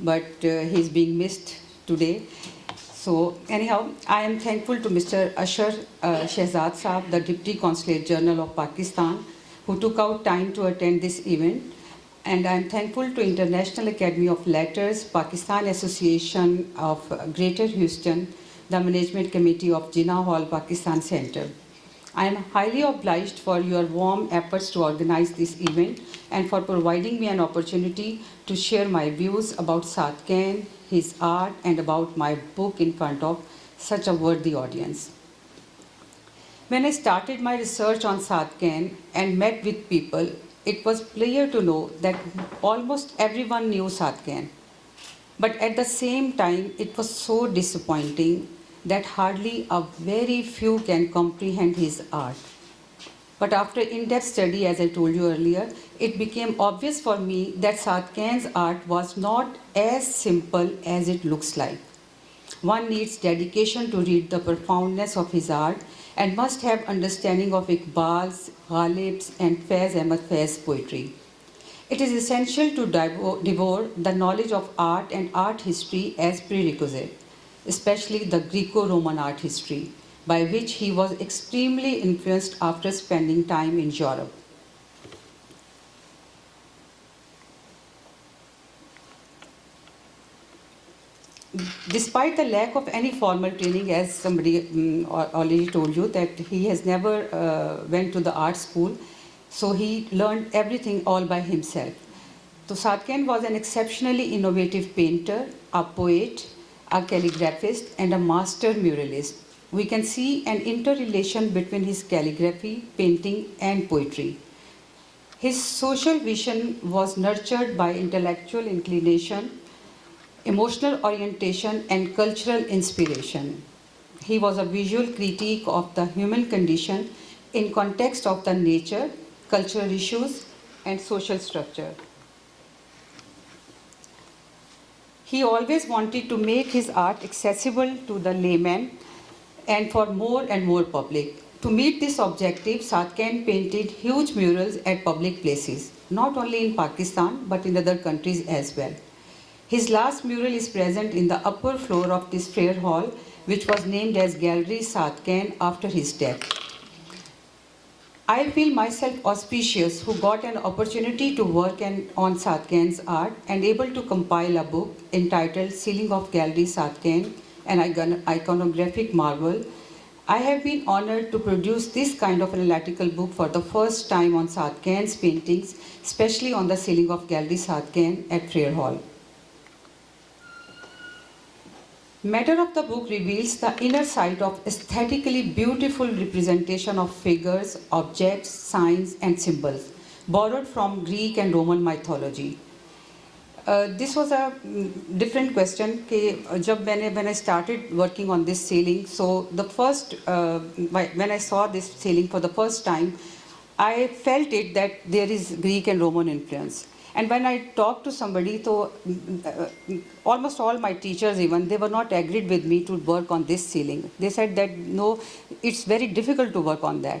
but he's being missed today. So anyhow, I am thankful to Mr. Ashar Shehzad Saab, the Deputy Consulate General of Pakistan, who took out time to attend this event. And I am thankful to International Academy of Letters, Pakistan Association of Greater Houston, the Management Committee of Jinnah Hall Pakistan Center. I am highly obliged for your warm efforts to organize this event and for providing me an opportunity to share my views about Saad Khan, his art, and about my book in front of such a worthy audience. When I started my research on Saad Khan and met with people, it was clear to know that almost everyone knew Saad Khan. But at the same time, it was so disappointing that hardly a very few can comprehend his art. But after in-depth study, as I told you earlier, it became obvious for me that Saad Khan's art was not as simple as it looks like. One needs dedication to read the profoundness of his art and must have understanding of Iqbal's, Ghalib's, and Faiz Ahmad Faiz's poetry. It is essential to devour the knowledge of art and art history as prerequisite, especially the Greco-Roman art history, by which he was extremely influenced after spending time in Europe. Despite the lack of any formal training, as somebody already told you, that he has never went to the art school, so he learned everything all by himself. So Saad Khan was an exceptionally innovative painter, a poet, a calligraphist, and a master muralist. We can see an interrelation between his calligraphy, painting, and poetry. His social vision was nurtured by intellectual inclination, emotional orientation, and cultural inspiration. He was a visual critique of the human condition in context of the nature, cultural issues, and social structure. He always wanted to make his art accessible to the layman and for more and more public. To meet this objective, Saad Khan painted huge murals at public places, not only in Pakistan but in other countries as well. His last mural is present in the upper floor of this fair hall, which was named as Gallery Saad Khan after his death. I feel myself auspicious who got an opportunity to work on Saad Khan's art and able to compile a book entitled Ceiling of Gallery Saad Khan, an iconographic marvel. I have been honored to produce this kind of analytical book for the first time on Saad Khan's paintings, especially on the ceiling of Gallery Saad Khan at Frere Hall. Matter of the book reveals the inner side of aesthetically beautiful representation of figures, objects, signs, and symbols, borrowed from Greek and Roman mythology. This was a different question. When I started working on this ceiling, so the first, when I saw this ceiling for the first time, I felt it that there is Greek and Roman influence. And when I talked to somebody, so almost all my teachers even, they were not agreed with me to work on this ceiling. They said that no, it's very difficult to work on that.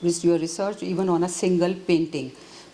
your research even on a single painting.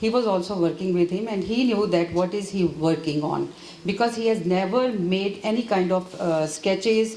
he was also working with him and he knew that what is he working on, because he has never made any kind of sketches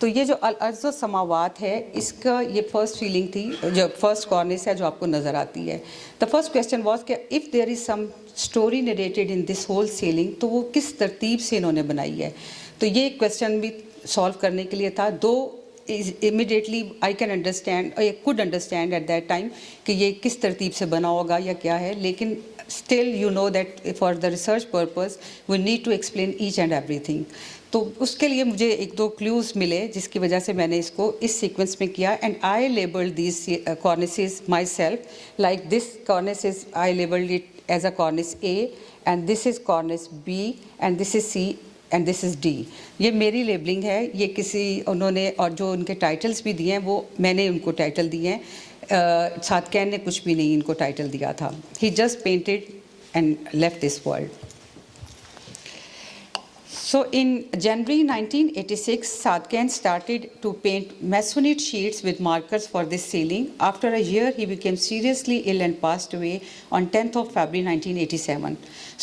تو یہ جو الارض و سماوات ہے اس کا یہ first feeling تھی جو فرسٹ کارنس ہے جو آپ کو نظر آتی ہے. دا فرسٹ کویسچن واز کہ if there is some story narrated in this whole ceiling تو وہ کس ترتیب سے انہوں نے بنائی ہے. تو یہ کویسچن بھی سالو کرنے کے لیے تھا. دو immediately I can understand, I could understand at that time کہ یہ کس ترتیب سے بنا ہوگا یا کیا ہے, لیکن still you know that for the research purpose we need to explain each and everything. تو اس کے لیے مجھے ایک دو کلیوز ملے جس کی وجہ سے میں نے اس کو اس سیکوینس میں کیا. And I labeled these cornices myself, like this cornice is, I labeled it as a cornice A, and this is cornice B, and this is C, and this is D. یہ میری labelling ہے, یہ کسی انہوں نے, اور جو ان کے ٹائٹلز بھی دیے ہیں وہ میں نے ان کو ٹائٹل دیے ہیں. ساتکین نے کچھ بھی نہیں ان کو ٹائٹل دیا تھا. He just painted and left this world. So in January 1986, Sadkyan started to paint Masonite sheets with markers for this ceiling. After a year, he became seriously ill and passed away on 10th of February 1987.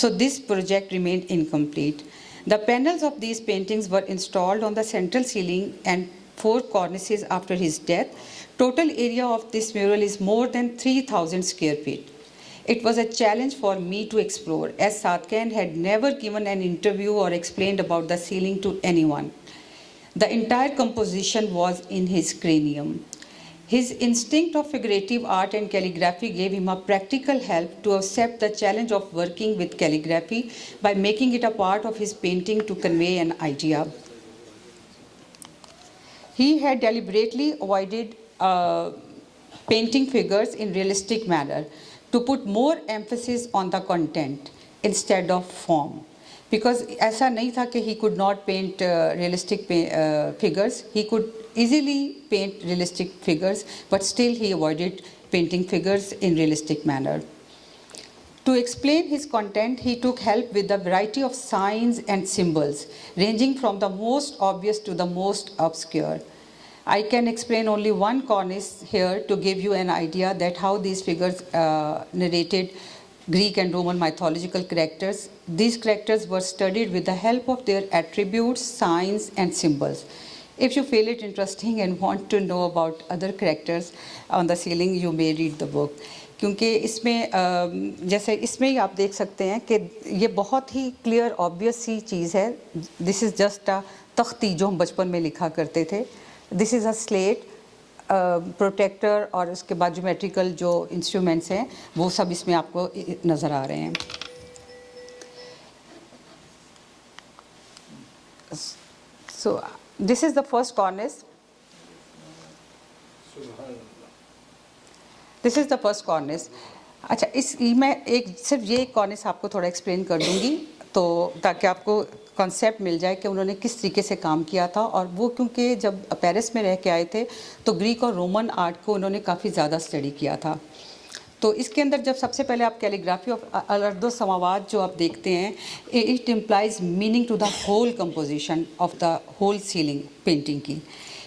So this project remained incomplete. The panels of these paintings were installed on the central ceiling and 4 cornices after his death. Total area of this mural is more than 3,000 square feet. It was a challenge for me to explore, as Sadkyan had never given an interview or explained about the ceiling to anyone. The entire composition was in his cranium. His instinct of figurative art and calligraphy gave him a practical help to accept the challenge of working with calligraphy by making it a part of his painting to convey an idea. He had deliberately avoided painting figures in realistic manner to put more emphasis on the content instead of form. Because ایسا نہیں تھا کہ he could not paint realistic figures. He could easily paint realistic figures, but still he avoided painting figures in realistic manner. To explain his content, he took help with a variety of signs and symbols, ranging from the most obvious to the most obscure. I can explain only one cornice here to give you an idea that how these figures narrated Greek and Roman mythological characters. These characters were studied with the help of their attributes, signs, and symbols. If you feel it interesting and want to know about other characters on the ceiling, you may read the book. کیونکہ اس میں جیسے اس میں ہی آپ دیکھ سکتے ہیں کہ یہ بہت ہی کلیئر آبویس سی چیز ہے. دس از جسٹ اے تختی جو ہم بچپن میں لکھا کرتے تھے. دس از اے سلیٹ, پروٹیکٹر, اور اس کے بعد جیومیٹریکل جو انسٹرومنٹس ہیں وہ سب اس میں آپ کو نظر آ رہے ہیں. So this is the first corners. This is the first corners. اچھا, اس میں ایک صرف یہ کارنس آپ کو تھوڑا ایکسپلین کر دوں گی تو تاکہ آپ کو کانسیپٹ مل جائے کہ انہوں نے کس طریقے سے کام کیا تھا. اور وہ کیونکہ جب پیرس میں رہ کے آئے تھے تو گریک اور رومن آرٹ کو انہوں نے کافی زیادہ اسٹڈی کیا تھا. تو اس کے اندر جب سب سے پہلے آپ کیلیگرافی آف الارض و سماوات جو آپ دیکھتے ہیں, it implies meaning to the whole composition of the whole ceiling painting کی.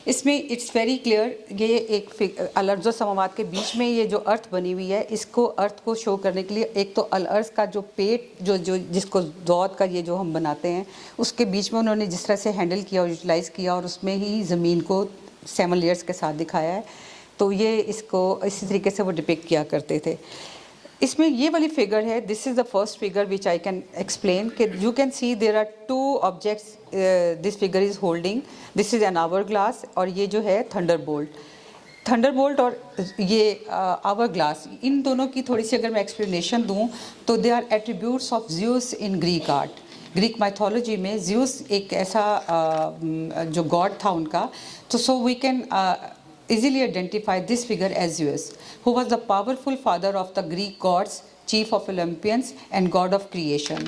اس میں اٹس ویری کلیئر, یہ ایک الارض و سماوات کے بیچ میں یہ جو ارتھ بنی ہوئی ہے, اس کو ارتھ کو شو کرنے کے لیے ایک تو الارض کا جو پیٹ جو جس کو دود کا یہ جو ہم بناتے ہیں اس کے بیچ میں انہوں نے جس طرح سے ہینڈل کیا اور یوٹیلائز کیا, اور اس میں ہی زمین کو 7 لیئرس کے ساتھ دکھایا ہے. تو یہ اس کو اسی طریقے سے وہ ڈپکٹ کیا کرتے تھے. اس میں یہ والی فگر ہے, this is the first figure which I can explain, کہ you can see there are 2 objects this figure is holding. This is an hourglass, اور یہ جو ہے تھنڈر بولٹ اور یہ آور گلاس. ان دونوں کی تھوڑی سی اگر میں ایکسپلینیشن دوں تو they are attributes of Zeus in Greek art. Greek mythology میں زیوس ایک ایسا جو گاڈ تھا ان کا. تو so we can easily identify this figure as Zeus, who was the powerful father of the Greek gods, chief of Olympians, and god of creation.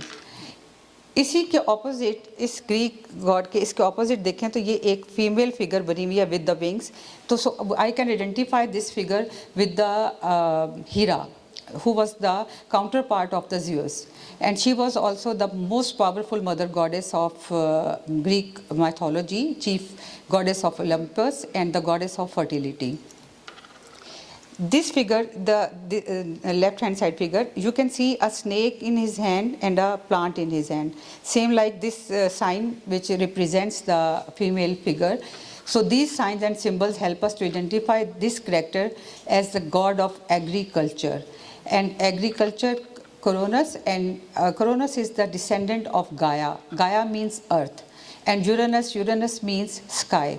اسی کے اپوزٹ, اس گریک گاڈ کے اس کے اپوزٹ دیکھیں تو یہ ایک فیمیل فگر بنی ہوئی ہے ود دا ونگس. تو so I can identify this figure with the hero, who was the counterpart of the Zeus, and she was also the most powerful mother goddess of Greek mythology, chief goddess of Olympus, and the goddess of fertility. This figure, the left hand side figure, you can see a snake in his hand and a plant in his hand, same like this sign which represents the female figure. So these signs and symbols help us to identify this character as the god of agriculture. And agriculture, Cronus, and Cronus is the descendant of Gaia. Gaia means earth, and Uranus means sky.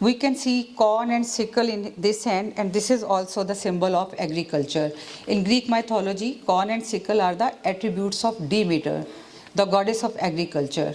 We can see corn and sickle in this hand, and this is also the symbol of agriculture. In Greek mythology, corn and sickle are the attributes of Demeter, the goddess of agriculture.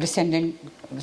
descendant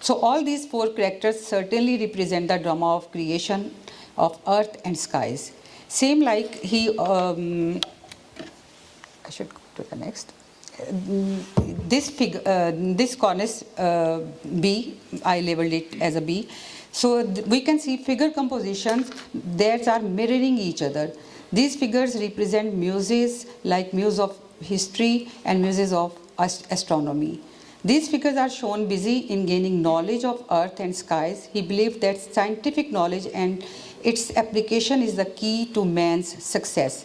So all these four characters certainly represent the drama of creation of earth and skies. Same like I should go to the next. This cornice B, I labeled it as a B. So we can see figure compositions that are mirroring each other. These figures represent muses like muse of history and muses of astronomy. These figures are shown busy in gaining knowledge of earth and skies. He believed that scientific knowledge and its application is the key to man's success.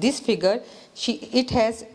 this figure it has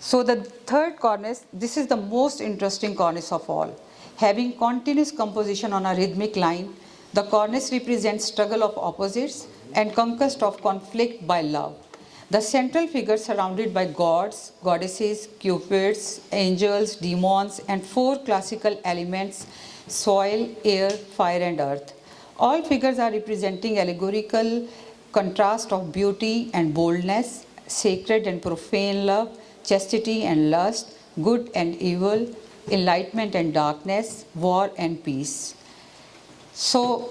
So the third cornice, this is the most interesting cornice of all. Having continuous composition on a rhythmic line, the cornice represents struggle of opposites and conquest of conflict by love. The central figure surrounded by gods, goddesses, cupids, angels, demons and four classical elements: soil, air, fire and earth. All figures are representing allegorical contrast of beauty and boldness, sacred and profane love, chastity and lust, good and evil, enlightenment and darkness, war and peace. So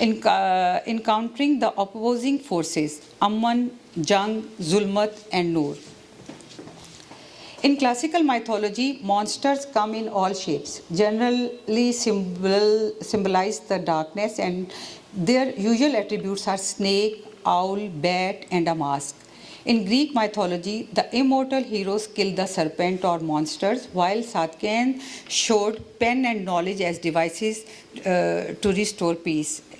in countering the opposing forces Amman, Jang, Zulmat and Noor. In classical mythology, monsters come in all shapes, generally symbolize the darkness, and their usual attributes are snake, owl, bat and a mask. In Greek mythology, the immortal heroes kill the serpent or monsters, while Satyavan showed pen and knowledge as devices to restore peace.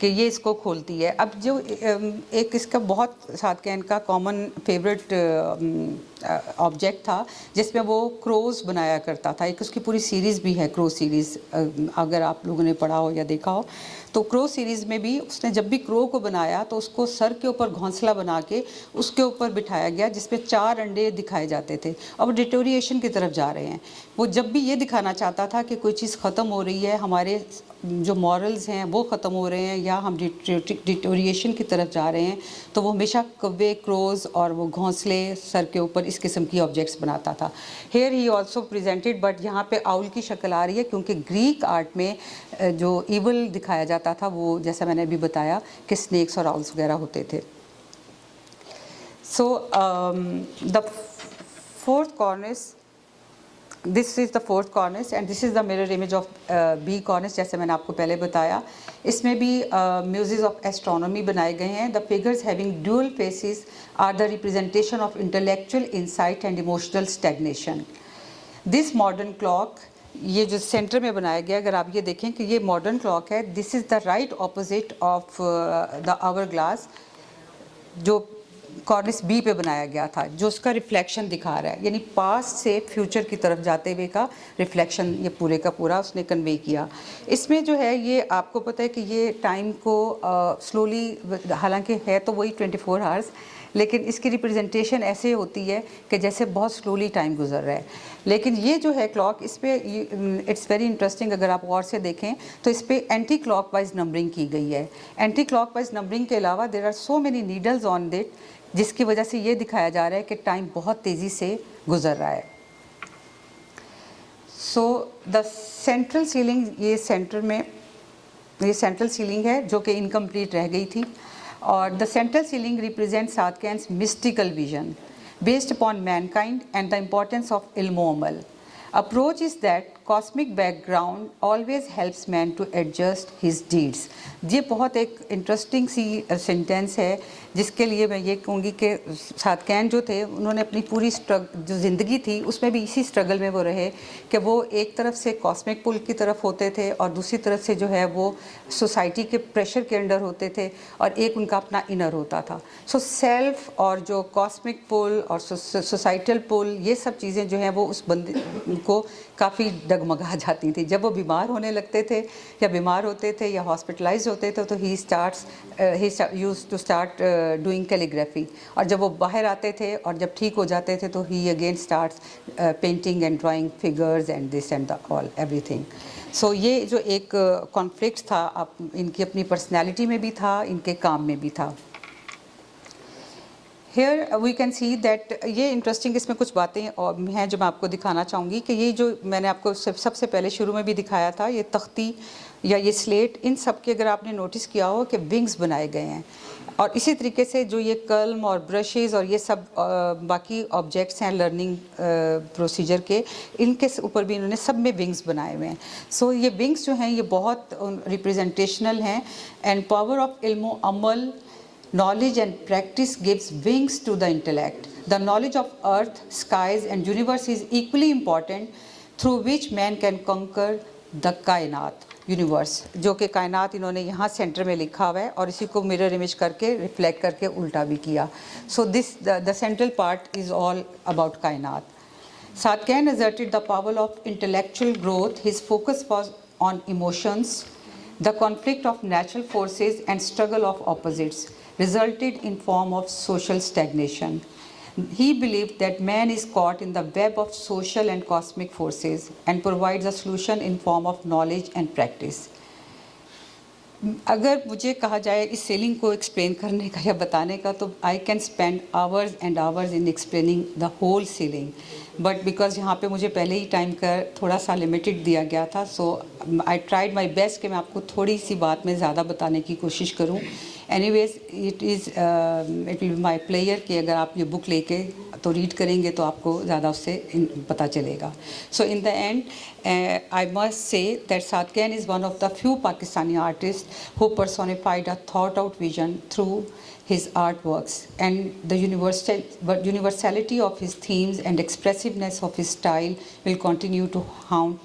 کہ یہ اس کو کھولتی ہے. اب جو ایک اس کا بہت ساتھ کین کا کامن فیوریٹ آبجیکٹ تھا جس میں وہ کروز بنایا کرتا تھا. ایک اس کی پوری سیریز بھی ہے کرو سیریز, اگر آپ لوگوں نے پڑھا ہو یا دیکھا ہو تو کرو سیریز میں بھی اس نے جب بھی کرو کو بنایا تو اس کو سر کے اوپر گھونسلہ بنا کے اس کے اوپر بٹھایا گیا جس میں 4 انڈے دکھائے جاتے تھے اور وہ ڈیٹوریشن کی طرف جا رہے ہیں. وہ جب بھی یہ دکھانا چاہتا تھا کہ کوئی چیز ختم ہو رہی ہے, ہمارے جو مورلز ہیں وہ ختم ہو رہے ہیں یا ہم ڈیٹوریشن کی طرف جا رہے ہیں, تو وہ ہمیشہ کوے, کروز اور وہ گھونسلے سر کے اوپر اس قسم کی آبجیکٹس بناتا تھا. Here he also presented, but یہاں پہ آؤل کی شکل آ رہی ہے کیونکہ گریک آرٹ میں جو ایول دکھایا جاتا تھا وہ جیسا میں نے ابھی بتایا کہ سنیکس اور آؤلس وغیرہ ہوتے تھے. So the fourth corners, this is the fourth cornice and this is the mirror image of B cornice جیسے میں نے آپ کو پہلے بتایا. اس میں بھی muses of astronomy بنائے گئے ہیں. The figures having dual faces are the representation of intellectual insight and emotional stagnation. This modern clock, یہ جو سینٹر میں بنایا گیا, اگر آپ یہ دیکھیں کہ یہ ماڈرن کلاک ہے, this is the right opposite of the hourglass جو کارنس بی پہ بنایا گیا تھا, جو اس کا ریفلیکشن دکھا رہا ہے, یعنی پاسٹ سے فیوچر کی طرف جاتے ہوئے کا ریفلیکشن یہ پورے کا پورا اس نے کنوے کیا. اس میں جو ہے یہ آپ کو پتہ ہے کہ یہ ٹائم کو سلولی, حالانکہ ہے تو وہی 24 آورس, لیکن اس کی ریپرزنٹیشن ایسے ہوتی ہے کہ جیسے بہت سلولی ٹائم گزر رہا ہے. لیکن یہ جو ہے کلاک, اس پہ اٹس ویری انٹرسٹنگ, اگر آپ غور سے دیکھیں تو اس پہ اینٹی کلاک وائز نمبرنگ کی گئی ہے. اینٹی کلاک وائز نمبرنگ کے علاوہ there are so many needles on that, جس کی وجہ سے یہ دکھایا جا رہا ہے کہ ٹائم بہت تیزی سے گزر رہا ہے. سو دا سینٹرل سیلنگ, یہ سینٹر میں یہ سینٹرل سیلنگ ہے جو کہ انکمپلیٹ رہ گئی تھی, اور the central ceiling represent Sadequain's mystical vision based upon mankind and the importance of ilm o amal. Approach is that cosmic background always helps man to adjust his deeds. یہ بہت ایک انٹرسٹنگ سی سینٹینس ہے جس کے لیے میں یہ کہوں گی کہ ساتکین جو تھے انہوں نے اپنی پوری جو زندگی تھی اس میں بھی اسی اسٹرگل میں وہ رہے کہ وہ ایک طرف سے کاسمک پل کی طرف ہوتے تھے اور دوسری طرف سے جو ہے وہ سوسائٹی کے پریشر کے انڈر ہوتے تھے, اور ایک ان کا اپنا انر ہوتا تھا. سو سیلف اور جو کاسمک پل اور سوسائٹل پل, یہ سب چیزیں جو ہیں وہ اس بندے کو کافی ڈگمگا جاتی تھی. جب وہ بیمار ہونے لگتے تھے یا بیمار ہوتے تھے یا ہاسپٹلائز ہوتے تھے تو he use to start doing calligraphy, اور جب وہ باہر آتے تھے اور جب ٹھیک ہو جاتے تھے تو he again starts painting and drawing figures and this and all everything. So یہ جو ایک کانفلکٹ تھا ان کی اپنی پرسنالٹی میں بھی تھا, ان کے کام میں بھی تھا. Here we can see that, یہ انٹرسٹنگ اس میں کچھ باتیں ہیں جو میں آپ کو دکھانا چاہوں گی کہ یہ جو میں نے آپ کو سب سے پہلے شروع میں بھی دکھایا تھا, یہ تختی یا یہ سلیٹ, ان سب کے اگر آپ نے نوٹس کیا ہو کہ ونگز بنائے گئے ہیں. اور اسی طریقے سے جو یہ قلم اور برشز اور یہ سب باقی آبجیکٹس ہیں لرننگ پروسیجر کے, ان کے اوپر بھی انہوں نے سب میں ونگز بنائے ہوئے ہیں. سو یہ ونگز جو ہیں یہ بہت ریپرزنٹیشنل ہیں. اینڈ پاور آف علم و عمل, knowledge and practice gives wings to the intellect. The knowledge of earth, skies and universe is equally important, through which man can conquer the kainat, universe. جو کہ کائنات انہوں نے یہاں سینٹر میں لکھا ہوا ہے اور اسی کو mirror image کر کے ریفلیکٹ کر کے الٹا بھی کیا. So this the central part is all about kainat. Satken asserted the power of intellectual growth. His focus was on emotions. The conflict of natural forces and struggle of opposites resulted in form of social stagnation. He believed that man is caught in the web of social and cosmic forces and provides a solution in form of knowledge and practice. اگر مجھے کہا جائے اس selling کو explain کرنے کا یا بتانے کا تو I can spend hours and hours in explaining the whole ceiling, but because یہاں پہ مجھے پہلے ہی ٹائم کا تھوڑا سا لمیٹڈ دیا گیا تھا, سو آئی ٹرائیڈ مائی بیسٹ کہ میں آپ کو تھوڑی سی بات میں زیادہ بتانے کی کوشش کروں. Anyways it will be my pleasure کہ اگر آپ یہ بک لے کے تو ریڈ کریں گے تو آپ کو زیادہ اس سے پتہ چلے گا. So in the end I must say that Sadequain is one of the few Pakistani artist who personified a thought out vision through his artworks, and the universality of his themes and expressiveness of his style will continue to haunt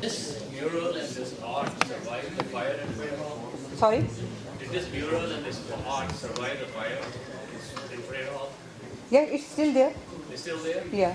This mural and this art survive the fire and fire. Sorry? Did this mural and this art survive the fire? It's in Fred Hall. Yeah, it's still there. It's still there? Yeah.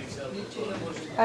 itself.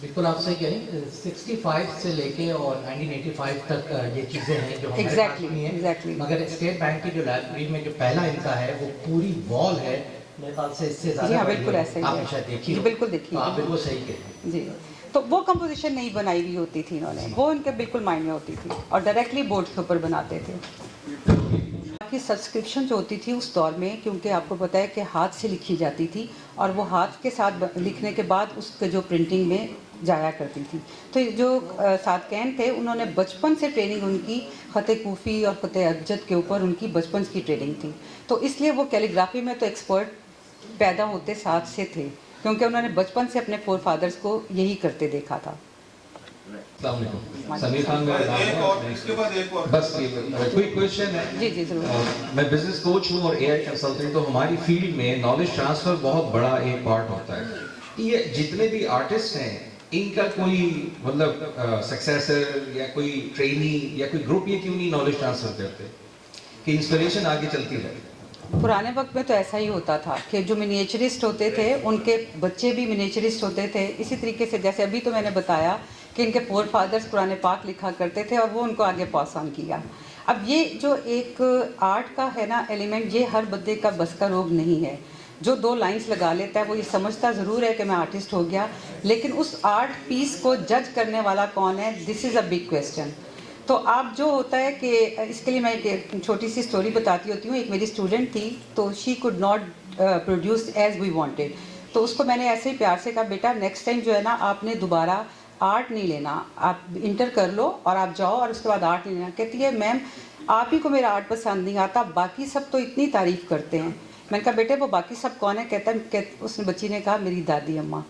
بالکل آپ صحیح کہہ رہے ہیں. 65 سے لے کے اور 1985 تک یہ چیزیں ہیں جو ہمارے پاس نہیں ہیں. مگر اسٹیٹ بینک کی جو لائبریری میں جو پہلا ان کا ہے وہ پوری وال ہے میرے خیال سے اس سے زیادہ بالکل ایسا ہی آپ نے شاید دیکھی ہو. بالکل دیکھی. آپ بالکل صحیح کہہ رہے ہیں. جی تو وہ کمپوزیشن نہیں بنائی ہوئی ہوتی تھی انہوں نے, وہ ان کے بالکل مائنڈ میں ہوتی تھی اور ڈائریکٹلی بورڈ کے اوپر بناتے تھے. کی سبسکرپشن جو ہوتی تھی اس دور میں, کیونکہ آپ کو پتہ ہے کہ ہاتھ سے لکھی جاتی تھی اور وہ ہاتھ کے ساتھ لکھنے کے بعد اس کے جو پرنٹنگ میں جایا کرتی تھی. تو جو ساتکین تھے انہوں نے بچپن سے ٹریننگ ان کی خط کوفی اور خط ابجد کے اوپر ان کی بچپن کی ٹریننگ تھی. تو اس لیے وہ کیلیگرافی میں تو ایکسپرٹ پیدا ہوتے ساتھ سے تھے, کیونکہ انہوں نے بچپن سے اپنے فور فادرز کو یہی کرتے دیکھا تھا. السلام علیکم. سمیر خان بس کوئی کوشچن ہے. جی جی ضرور. میں بزنس کوچ ہوں اور اے آئی کنسلٹنٹ, تو ہماری فیلڈ میں نالج ٹرانسفر بہت بڑا ایک پارٹ ہوتا ہے. یہ جتنے بھی آرٹسٹ ہیں ان کا کوئی مطلب سکسیسر یا کوئی ٹرینی یا کوئی گروپ یہ کیوں نہیں نالج ٹرانسفر کرتے کہ انسپریشن آگے چلتی رہے؟ پرانے وقت میں تو ایسا ہی ہوتا تھا کہ جو منیچرسٹ ہوتے تھے ان کے بچے بھی منیچرسٹ ہوتے تھے. اسی طریقے سے جیسے ابھی تو میں نے بتایا کہ ان کے فور فادرز قرآن پاک لکھا کرتے تھے اور وہ ان کو آگے پاس آن کیا. اب یہ جو ایک آرٹ کا ہے نا ایلیمنٹ, یہ ہر بندے کا بس کا روگ نہیں ہے. جو 2 لائنز لگا لیتا ہے وہ یہ سمجھتا ضرور ہے کہ میں آرٹسٹ ہو گیا, لیکن اس آرٹ پیس کو جج کرنے والا کون ہے, this is a big question. تو آپ جو ہوتا ہے کہ اس کے لیے میں ایک چھوٹی سی سٹوری بتاتی ہوتی ہوں. ایک میری اسٹوڈنٹ تھی, تو she could not produce as we wanted. تو اس کو میں نے ایسے ہی پیار سے کہا, بیٹا نیکسٹ ٹائم جو ہے نا آپ نے دوبارہ آرٹ نہیں لینا, آپ انٹر کر لو اور آپ جاؤ اور اس کے بعد آرٹ نہیں لینا. کہتی ہے میم آپ ہی کو میرا آرٹ پسند نہیں آتا, باقی سب تو اتنی تعریف کرتے ہیں. میں نے کہا بیٹے وہ باقی سب کون ہے؟ کہتا ہے, اس نے بچی نے کہا میری دادی اماں.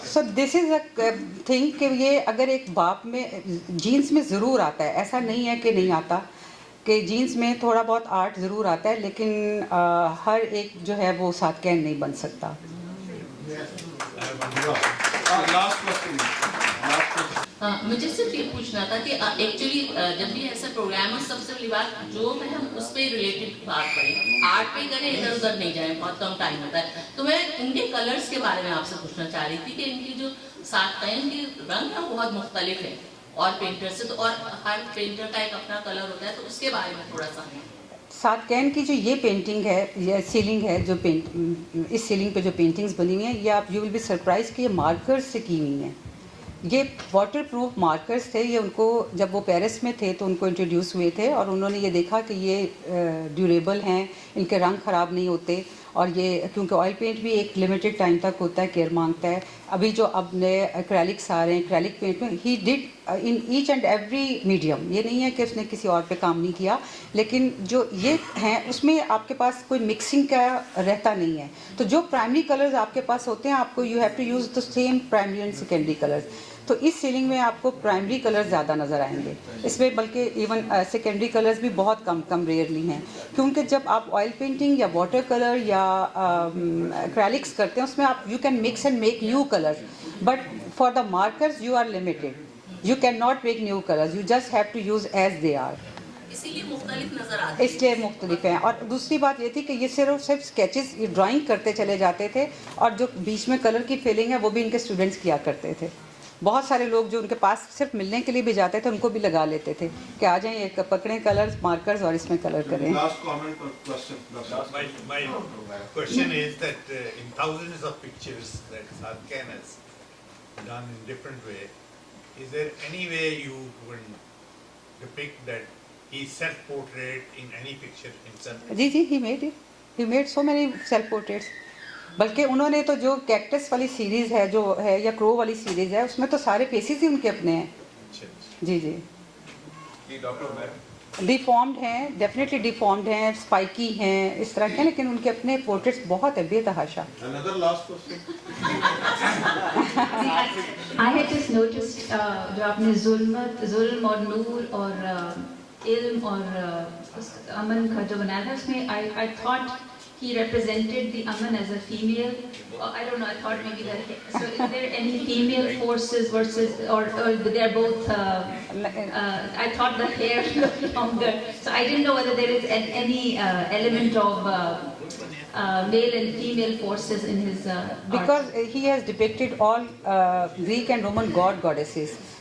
سو دس از اے تھنگ کہ یہ اگر ایک باپ میں جینس میں ضرور آتا ہے, ایسا نہیں ہے کہ نہیں آتا, کہ جینس میں تھوڑا بہت آرٹ ضرور آتا ہے, لیکن ہر ایک جو ہے وہ ساتکین نہیں بن سکتا. مجھے صرف یہ پوچھنا تھا کہ ایکچولی جب بھی ایسا پروگرام ہے سب سے پہلی بات جو میں ہم اس پہ ریلیٹڈ بات کریں, آرٹ پہ کریں, ادھر ادھر نہیں جائیں, بہت کم ٹائم ہوتا ہے. تو میں ان کے کلرز کے بارے میں آپ سے پوچھنا چاہ رہی تھی کہ ان کی جو ساتکین کے رنگ ہیں بہت مختلف ہیں اور پینٹر سے, تو اور ہر پینٹر کا ایک اپنا کلر ہوتا ہے, تو اس کے بارے میں تھوڑا سا. ساتکین کی جو یہ پینٹنگ ہے, یہ سیلنگ ہے, جو اس سیلنگ پہ جو پینٹنگز بنی ہوئی ہیں, یہ آپ یو ول بی سرپرائز کہ یہ مارکرز سے کی ہوئی ہیں. یہ واٹر پروف مارکرز تھے. یہ ان کو جب وہ پیرس میں تھے تو ان کو انٹروڈیوس ہوئے تھے اور انہوں نے یہ دیکھا کہ یہ ڈیوریبل ہیں, ان کے رنگ خراب نہیں ہوتے, اور یہ کیونکہ آئل پینٹ بھی ایک لمیٹڈ ٹائم تک ہوتا ہے, کیئر مانگتا ہے. ابھی جو اب نئے ایکریلکس آ رہے ہیں, ایکریلک پینٹ میں ہی ڈڈ ان ایچ اینڈ ایوری میڈیم. یہ نہیں ہے کہ اس نے کسی اور پہ کام نہیں کیا, لیکن جو یہ ہیں اس میں آپ کے پاس کوئی مکسنگ کا رہتا نہیں ہے. تو جو پرائمری کلرز آپ کے پاس ہوتے ہیں, آپ کو you have to use the same primary and secondary colours. تو اس سیلنگ میں آپ کو پرائمری کلر زیادہ نظر آئیں گے اس میں, بلکہ ایون سیکنڈری کلرز بھی بہت کم ریئرلی ہیں, کیونکہ جب آپ آئل پینٹنگ یا واٹر کلر یا ایکریلکس کرتے ہیں اس میں آپ you can mix and make new colours, but for the markers you are limited, you can not make new colours, you just have to use as they are. اسی لیے مختلف نظر آتے ہیں, اس لیے مختلف ہیں. اور دوسری بات یہ تھی کہ یہ صرف اسکیچز, یہ ڈرائنگ کرتے چلے جاتے تھے, اور جو بیچ میں کلر کی فیلنگ ہے وہ بھی ان کے اسٹوڈنٹس کیا کرتے تھے. بہت سارے لوگ جو ان کے پاس صرف ملنے کے لیے بھی جاتے تھے ان کو بھی لگا لیتے تھے کہ آ جائیں یہ پکڑیں کلرز مارکرز اور اس میں کلر کریں. My question is that in thousands of pictures that Satkyan has done in different way, is there any way you would depict that he self-portrait in any picture himself? G he made so many self portraits. بلکہ انہوں نے تو جو cactus والی series ہے جو ہے یا کرو والی سیریز ہے اس میں تو سارے فیسز ہی ان کے اپنے ہیں. جی ڈیفارمڈ ہیں, ڈیفینیٹلی ڈیفارمڈ ہیں, اسپائکی ہیں, اس طرح کے, لیکن ان کے اپنے پورٹریٹس بہت ہے بے تحاشا. I had just noticed جو آپ نے ظلم اور نور اور علم اور امن کا جو بنایا تھا اس میں I thought he represented the Aman as a female. I don't know, I thought maybe that. So is there any female forces versus, or they're both, I thought the hair looked longer. So I didn't know whether there is any element of male and female forces in his Because he has depicted all Greek and Roman god goddesses.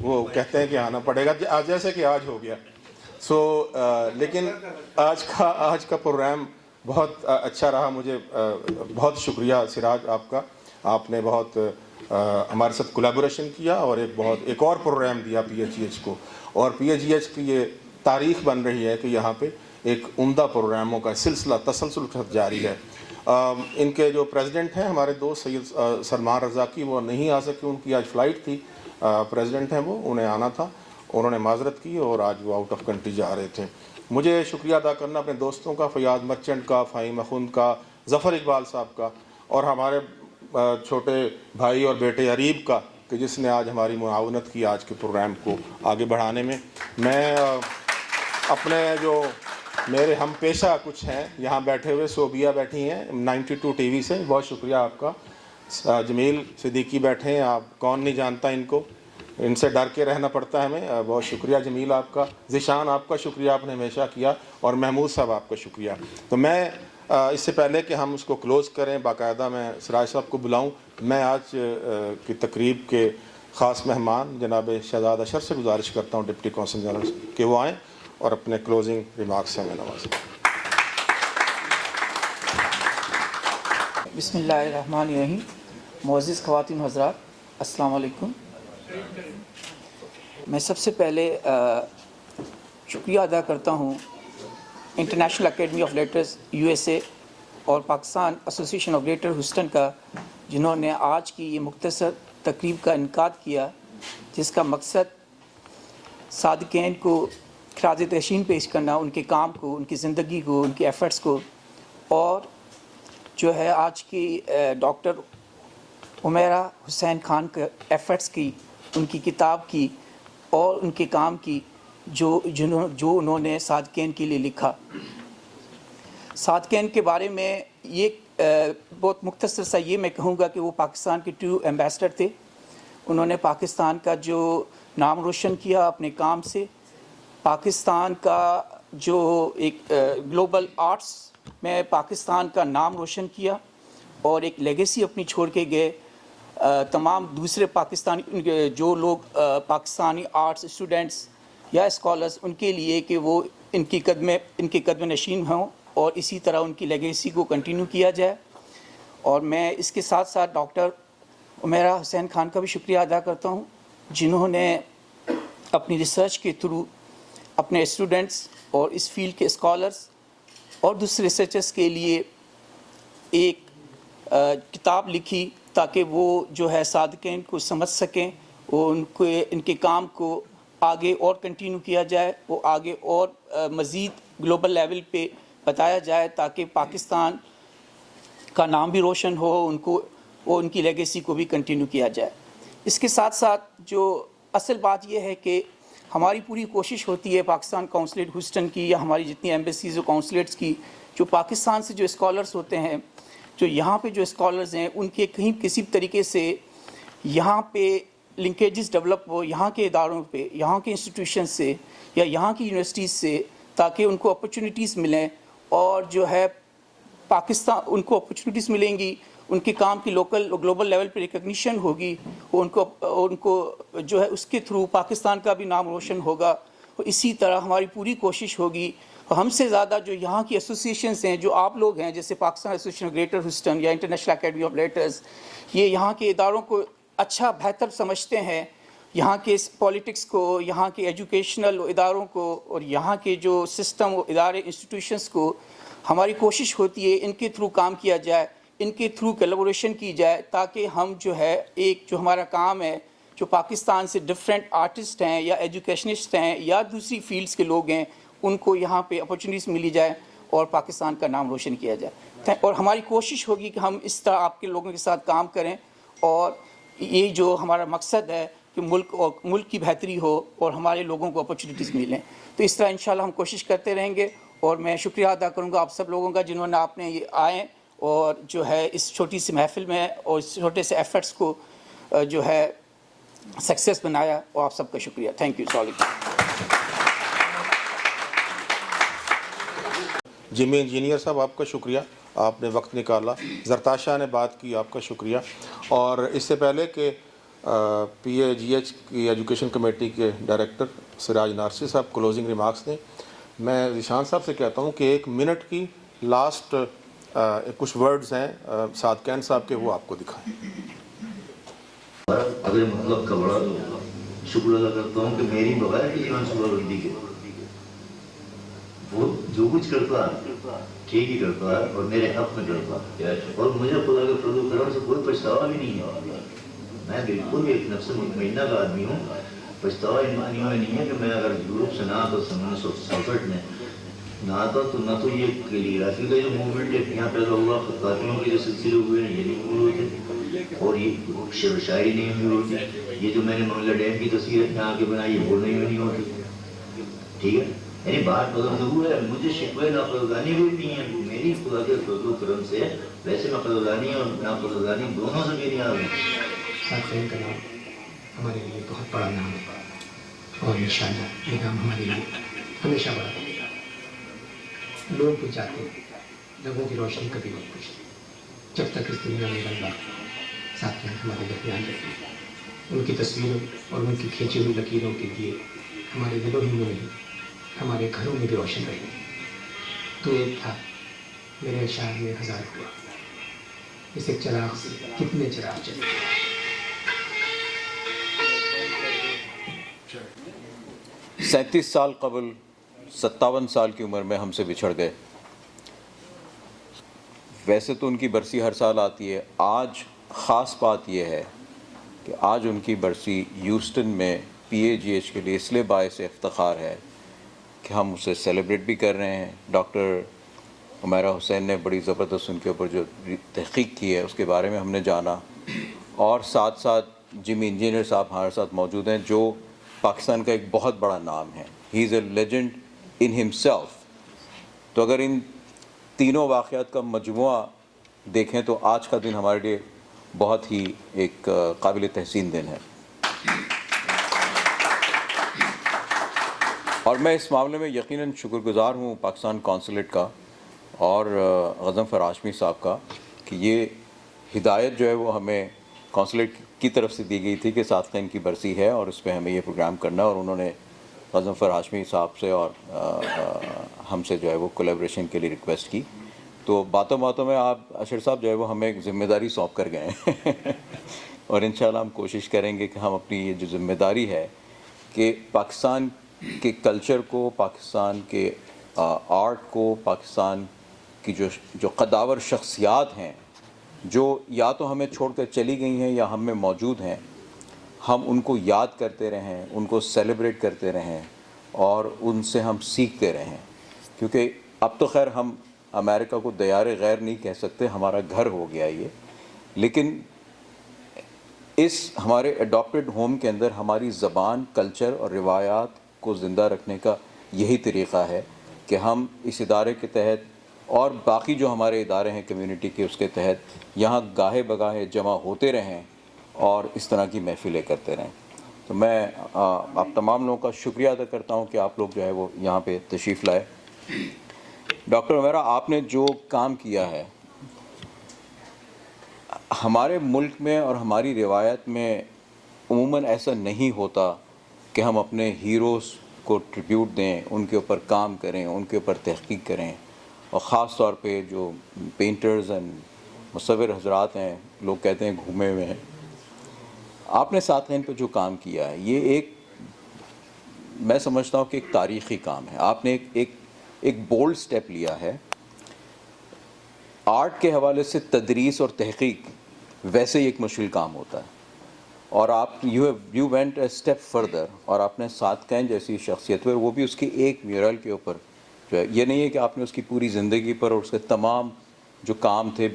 وہ کہتے ہیں کہ آنا پڑے گا, جیسے کہ آج ہو گیا. لیکن آج کا پروگرام بہت اچھا رہا. مجھے بہت شکریہ سراج آپ کا, آپ نے بہت ہمارے ساتھ کولیبوریشن کیا اور ایک اور پروگرام دیا پی ایچ ای ایچ کو, اور پی ایچ ای ایچ کی یہ تاریخ بن رہی ہے کہ یہاں پہ ایک عمدہ پروگراموں کا سلسلہ تسلسل جاری ہے. ان کے جو پریزیڈنٹ ہیں ہمارے دوست سید سلمان رضا کی, وہ نہیں آ سکے, ان کی آج فلائٹ تھی. پریزیڈنٹ ہیں وہ, انہیں آنا تھا, انہوں نے معذرت کی اور آج وہ آؤٹ آف کنٹری جا رہے تھے. مجھے شکریہ ادا کرنا اپنے دوستوں کا, فیاض مرچنٹ کا, فہیم اخوند کا, ظفر اقبال صاحب کا, اور ہمارے چھوٹے بھائی اور بیٹے عریب کا, کہ جس نے آج ہماری معاونت کی آج کے پروگرام کو آگے بڑھانے میں. میں اپنے جو میرے ہم پیشہ کچھ ہیں یہاں بیٹھے ہوئے, صوبیہ بیٹھی ہیں 92 ٹی وی سے, بہت شکریہ آپ کا. جمیل صدیقی بیٹھے ہیں, آپ کون نہیں جانتا ان کو, ان سے ڈر کے رہنا پڑتا ہے ہمیں. بہت شکریہ جمیل آپ کا. ذیشان آپ کا شکریہ, آپ نے ہمیشہ کیا. اور محمود صاحب آپ کا شکریہ. تو میں اس سے پہلے کہ ہم اس کو کلوز کریں, باقاعدہ میں سراج صاحب کو بلاؤں. میں آج کی تقریب کے خاص مہمان جناب شہزاد اشر سے گزارش کرتا ہوں, ڈپٹی کونسل جنرل, کہ وہ آئیں اور اپنے کلوزنگ ریمارکس سے ہمیں نوازیں. بسم اللہ الرحمن الرحیم. معزز خواتین حضرات, السلام علیکم. میں سب سے پہلے شکریہ ادا کرتا ہوں International Academy of Letters U S A اور Pakistan Association of Greater Houston کا, جنہوں نے آج کی یہ مختصر تقریب کا انعقاد کیا, جس کا مقصد صادقین کو خراج تحسین پیش کرنا, ان کے کام کو, ان کی زندگی کو, ان کے ایفرٹس کو, اور جو ہے آج کی ڈاکٹر عمیرہ حسین خان کے ایفرٹس کی, ان کی کتاب کی اور ان کے کام کی جو انہوں نے صادقین کے لیے لکھا. صادقین کے بارے میں یہ بہت مختصر سا یہ میں کہوں گا کہ وہ پاکستان کے ٹرو ایمبیسڈر تھے. انہوں نے پاکستان کا جو نام روشن کیا اپنے کام سے, پاکستان کا جو ایک گلوبل آرٹس میں پاکستان کا نام روشن کیا, اور ایک لیگیسی اپنی چھوڑ کے گئے تمام دوسرے پاکستانی جو لوگ پاکستانی آرٹس اسٹوڈنٹس یا اسکالرس, ان کے لیے کہ وہ ان کے قدم نشین ہوں اور اسی طرح ان کی لیگیسی کو کنٹینیو کیا جائے. اور میں اس کے ساتھ ساتھ ڈاکٹر عمیرہ حسین خان کا بھی شکریہ ادا کرتا ہوں, جنہوں نے اپنی ریسرچ کے تھرو اپنے اسٹوڈنٹس اور اس فیلڈ کے اسکالرس اور دوسرے ریسرچرس کے لیے ایک کتاب لکھی, تاکہ وہ جو ہے صادقین کو سمجھ سکیں, اور ان کے کام کو آگے اور کنٹینیو کیا جائے, وہ آگے اور مزید گلوبل لیول پہ بتایا جائے, تاکہ پاکستان کا نام بھی روشن ہو, ان کی لیگیسی کو بھی کنٹینیو کیا جائے. اس کے ساتھ ساتھ جو اصل بات یہ ہے کہ ہماری پوری کوشش ہوتی ہے پاکستان کونسلیٹ ہیوسٹن کی یا ہماری جتنی ایمبیسیز و کونسلیٹس کی, جو پاکستان سے جو اسکالرس ہوتے ہیں, جو یہاں پہ جو اسکالرز ہیں, ان کے کہیں کسی طریقے سے یہاں پہ لنکیجز ڈیولپ ہو یہاں کے اداروں پہ, یہاں کے انسٹیٹیوشن سے یا یہاں کی یونیورسٹیز سے, تاکہ ان کو اپرچونیٹیز ملیں, اور جو ہے پاکستان ان کو اپرچونیٹیز ملیں گی, ان کے کام کی لوکل گلوبل لیول پہ ریکگنیشن ہوگی, ان کو جو ہے اس کے تھرو پاکستان کا بھی نام روشن ہوگا. اسی طرح ہماری پوری کوشش ہوگی, ہم سے زیادہ جو یہاں کی ایسوسیشنز ہیں, جو آپ لوگ ہیں, جیسے Pakistan Association of Greater Houston یا انٹرنیشنل اکیڈمی آف لیٹرز, یہ یہاں کے اداروں کو اچھا بہتر سمجھتے ہیں, یہاں کے پولیٹکس کو, یہاں کے ایجوکیشنل اداروں کو, اور یہاں کے جو سسٹم و ادارے انسٹیٹیوشنز کو. ہماری کوشش ہوتی ہے ان کے تھرو کام کیا جائے, ان کے تھرو کولیبوریشن کی جائے, تاکہ ہم جو ہے ایک جو ہمارا کام ہے, جو پاکستان سے ڈفرینٹ آرٹسٹ ہیں یا ایجوکیشنسٹ ہیں یا دوسری فیلڈس کے لوگ ہیں, ان کو یہاں پہ اپرچونیٹیز ملی جائے اور پاکستان کا نام روشن کیا جائے. اور ہماری کوشش ہوگی کہ ہم اس طرح آپ کے لوگوں کے ساتھ کام کریں, اور یہ جو ہمارا مقصد ہے کہ ملک کی بہتری ہو اور ہمارے لوگوں کو اپرچونیٹیز ملیں. تو اس طرح انشاءاللہ ہم کوشش کرتے رہیں گے. اور میں شکریہ ادا کروں گا آپ سب لوگوں کا, جنہوں نے آپ نے یہ آئیں اور جو ہے اس چھوٹی سی محفل میں اور اس چھوٹے سے ایفرٹس کو جو ہے سکسیس بنایا, اور آپ سب کا شکریہ. Thank you. السلام علیکم. جمی انجینئر صاحب آپ کا شکریہ, آپ نے وقت نکالا. زرتاشا نے بات کی, آپ کا شکریہ. اور اس سے پہلے کہ PAGH کی ایجوکیشن کمیٹی کے ڈائریکٹر سراج نارسی صاحب کلوزنگ ریمارکس دیں. میں ذیشان صاحب سے کہتا ہوں کہ 1 منٹ کی لاسٹ کچھ ورڈز ہیں صادقین صاحب کے، وہ آپ کو دکھائیں. اگر مطلب کا بڑا شکر ادا کرتا ہوں کہ میری بغیر کسی منصوبہ بندی کے وہ جو کچھ کرتا ہے ٹھیک ہی کرتا ہے اور میرے حق میں کرتا ہے، اور مجھے خدا کے فضل و کرم سے کوئی پچھتاوا بھی نہیں ہے. میں بالکل ایک نفس مطمئنہ کا آدمی ہوں. پچھتاوا ان معنیوں میں نہیں ہے کہ میں اگر یورپ سے نہ آتا 1967 میں نہ آتا تو نہ تو یہ کیلیگرافی کا جو موومنٹ یہاں پیدا ہوا، خطاطیوں کے جو سلسلے ہوئے ہیں یہ نہیں ہوئے ہوتے، اور یہ شعر و شاعری نہیں ہوئی ہوتی. یہ جو میں نے منگلہ ڈیم کی تصویر یہاں کے بنائی ہے وہ نہیں ہوتی. ٹھیک ہے، یعنی بات بدل ضرور ہے. مجھے شکوے ناقدردانی بھی نہیں ہے. میری خدا کے فضل و کرم سے ویسے میں قدردانی اور ناقدردانی دونوں سے میری آ گئی. صادقین کا نام ہمارے لیے بہت بڑا نام ہے اور نشانہ. یہ نام ہمارے لیے ہمیشہ بڑا رہے گا. لوگ بھی جاتے ہیں، لوگوں کی روشنی کبھی نہیں پوچھتی. جب تک اس دنیا میں رنگا صادقین ہمارے درمیان رہتے ہیں. ان کی تصویروں اور ان کی کھینچی ہوئی لکیروں کے لیے ہمارے دلوں ہی میں نہیں ہمارے گھروں میں بھی روشن رہی. تو ایک تھا میرے اشعار میں 1000 ہوا، اس ایک چراغ سے کتنے چراغ چلے. 37 سال قبل 57 سال کی عمر میں ہم سے بچھڑ گئے. ویسے تو ان کی برسی ہر سال آتی ہے. آج خاص بات یہ ہے کہ آج ان کی برسی ہیوسٹن میں PAGH کے لیے اس لیے باعث افتخار ہے کہ ہم اسے سیلیبریٹ بھی کر رہے ہیں. ڈاکٹر عمیرہ حسین نے بڑی زبردست ان کے اوپر جو تحقیق کی ہے اس کے بارے میں ہم نے جانا، اور ساتھ ساتھ جمی انجینئر صاحب ہمارے ساتھ موجود ہیں جو پاکستان کا ایک بہت بڑا نام ہے. ہی از اے لیجنڈ ان ہمسیلف. تو اگر ان تینوں واقعات کا مجموعہ دیکھیں تو آج کا دن ہمارے لیے بہت ہی ایک قابل تحسین دن ہے. اور میں اس معاملے میں یقیناً شکر گزار ہوں پاکستان کونسلیٹ کا اور غضنفر ہاشمی صاحب کا کہ یہ ہدایت جو ہے وہ ہمیں کونسلیٹ کی طرف سے دی گئی تھی کہ صادقین کی برسی ہے اور اس پہ ہمیں یہ پروگرام کرنا، اور انہوں نے غضنفر ہاشمی صاحب سے اور ہم سے جو ہے وہ کولیبریشن کے لیے ریکویسٹ کی. تو باتوں باتوں میں آپ اشر صاحب جو ہے وہ ہمیں ایک ذمہ داری سونپ کر گئے ہیں اور انشاءاللہ ہم کوشش کریں گے کہ ہم اپنی یہ جو ذمہ داری ہے کہ پاکستان کے کلچر کو، پاکستان کے آرٹ کو، پاکستان کی جو قداور شخصیات ہیں جو یا تو ہمیں چھوڑ کر چلی گئی ہیں یا ہم میں موجود ہیں، ہم ان کو یاد کرتے رہیں، ان کو سیلیبریٹ کرتے رہیں اور ان سے ہم سیکھتے رہیں. کیونکہ اب تو خیر ہم امریکہ کو دیار غیر نہیں کہہ سکتے، ہمارا گھر ہو گیا یہ، لیکن اس ہمارے اڈاپٹڈ ہوم کے اندر ہماری زبان، کلچر اور روایات کو زندہ رکھنے کا یہی طریقہ ہے کہ ہم اس ادارے کے تحت اور باقی جو ہمارے ادارے ہیں کمیونٹی کے اس کے تحت یہاں گاہے بگاہے جمع ہوتے رہیں اور اس طرح کی محفلیں کرتے رہیں. تو میں آپ تمام لوگوں کا شکریہ ادا کرتا ہوں کہ آپ لوگ جو ہے وہ یہاں پہ تشریف لائے. ڈاکٹر عمیرہ، آپ نے جو کام کیا ہے ہمارے ملک میں اور ہماری روایت میں عموماً ایسا نہیں ہوتا کہ ہم اپنے ہیروز کو ٹریبیوٹ دیں، ان کے اوپر کام کریں، ان کے اوپر تحقیق کریں، اور خاص طور پہ جو پینٹرز اینڈ مصور حضرات ہیں، لوگ کہتے ہیں گھومے ہوئے ہیں. آپ نے صادقین پہ جو کام کیا ہے یہ ایک، میں سمجھتا ہوں کہ ایک تاریخی کام ہے. آپ نے ایک بولڈ سٹیپ لیا ہے. آرٹ کے حوالے سے تدریس اور تحقیق ویسے ہی ایک مشکل کام ہوتا ہے، اور آپ you went a step further, اور آپ نے صادقین جیسی شخصیت پر، وہ بھی اس کی ایک میورل کے اوپر جو ہے، یہ نہیں ہے کہ آپ نے اس کی پوری زندگی پر اور اس کے تمام جو کام تھے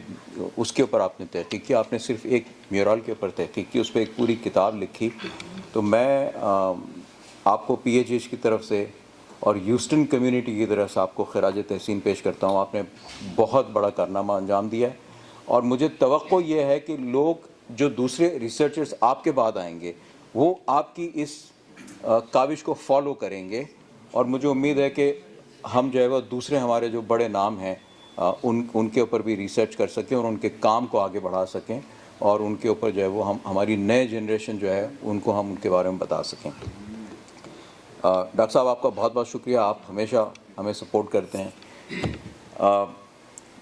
اس کے اوپر آپ نے تحقیق کی، آپ نے صرف ایک میورل کے اوپر تحقیق کی، اس پہ ایک پوری کتاب لکھی. تو میں آپ کو PAGH کی طرف سے اور ہیوسٹن کمیونٹی کی طرف سے آپ کو خراج تحسین پیش کرتا ہوں. آپ نے بہت بڑا کارنامہ انجام دیا ہے، اور مجھے توقع یہ ہے کہ لوگ جو دوسرے ریسرچرز آپ کے بعد آئیں گے وہ آپ کی اس کاوش کو فالو کریں گے، اور مجھے امید ہے کہ ہم جو ہے وہ دوسرے ہمارے جو بڑے نام ہیں ان کے اوپر بھی ریسرچ کر سکیں اور ان کے کام کو آگے بڑھا سکیں. اور ان کے اوپر جو ہے وہ ہماری نئے جنریشن جو ہے ان کو ہم ان کے بارے میں بتا سکیں. ڈاکٹر صاحب آپ کا بہت بہت شکریہ, آپ ہمیشہ ہمیں سپورٹ کرتے ہیں.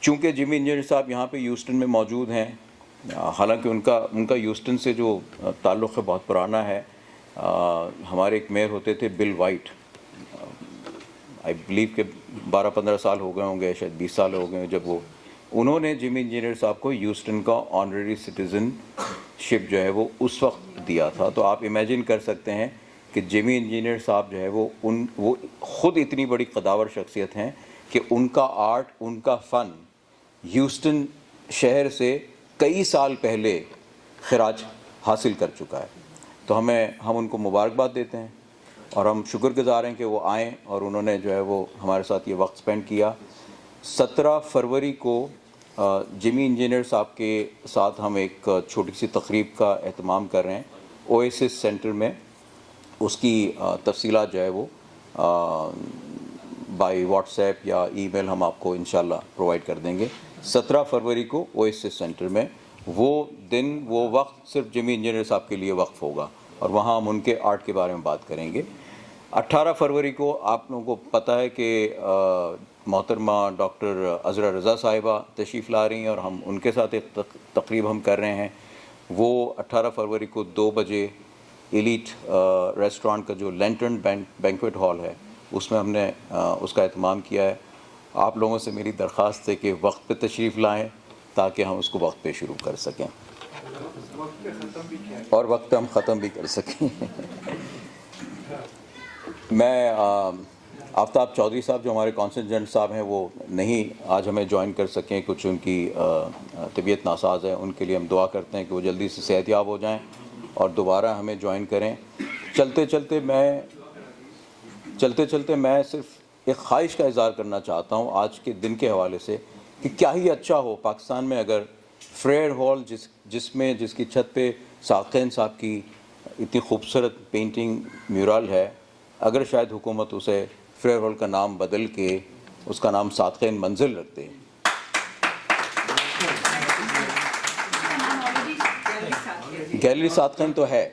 چونکہ جمی انجینئر صاحب یہاں پہ یوسٹن میں موجود ہیں, حالانکہ ان کا یوسٹن سے جو تعلق ہے بہت پرانا ہے. ہمارے ایک میئر ہوتے تھے بل وائٹ, آئی بلیو کہ 12-15 سال ہو گئے ہوں گے, شاید 20 سال ہو گئے ہیں, جب انہوں نے جمی انجینئر صاحب کو یوسٹن کا آنریری سٹیزن شپ جو ہے وہ اس وقت دیا تھا. تو آپ امیجن کر سکتے ہیں کہ جمی انجینئر صاحب جو ہے وہ خود اتنی بڑی قداور شخصیت ہیں کہ ان کا آرٹ, ان کا فن ہیوسٹن شہر سے کئی سال پہلے خراج حاصل کر چکا ہے. تو ہم ان کو مبارکباد دیتے ہیں اور ہم شکر گزار ہیں کہ وہ آئیں اور انہوں نے جو ہے وہ ہمارے ساتھ یہ وقت سپینڈ کیا. 17 فروری کو جمی انجینئر صاحب کے ساتھ ہم ایک چھوٹی سی تقریب کا اہتمام کر رہے ہیں اویسس سینٹر میں. اس کی تفصیلات جو ہے وہ بائی واٹس ایپ یا ای میل ہم آپ کو انشاءاللہ پرووائڈ کر دیں گے. 17 فروری کو اویسس سینٹر میں وہ دن, وہ وقت صرف جمی انجینئر صاحب کے لیے وقف ہوگا اور وہاں ہم ان کے آرٹ کے بارے میں بات کریں گے. 18 فروری کو آپ لوگوں کو پتہ ہے کہ محترمہ ڈاکٹر عذرا رضا صاحبہ تشریف لا رہی ہیں اور ہم ان کے ساتھ ایک تقریب ہم کر رہے ہیں. وہ 18 فروری کو 2 بجے ایلیٹ ریسٹورانٹ کا جو لینٹرن بینکویٹ ہال ہے اس میں ہم نے اس کا اہتمام کیا ہے. آپ لوگوں سے میری درخواست ہے کہ وقت پہ تشریف لائیں تاکہ ہم اس کو وقت پہ شروع کر سکیں اور وقت پہ ہم ختم بھی کر سکیں. میں آفتاب چودھری صاحب جو ہمارے کونسل جنرل صاحب ہیں وہ نہیں آج ہمیں جوائن کر سکیں, کچھ ان کی طبیعت ناساز ہے. ان کے لیے ہم دعا کرتے ہیں کہ وہ جلدی سے صحت یاب ہو جائیں اور دوبارہ ہمیں جوائن کریں. چلتے چلتے میں صرف ایک خواہش کا اظہار کرنا چاہتا ہوں آج کے دن کے حوالے سے کہ کیا ہی اچھا ہو پاکستان میں اگر فریئر ہال جس کی چھت پہ ساقین صاحب کی اتنی خوبصورت پینٹنگ میورل ہے, اگر شاید حکومت اسے فریئر ہال کا نام بدل کے اس کا نام ساقین منزل رکھ دے. گیلری ساقین تو ہے,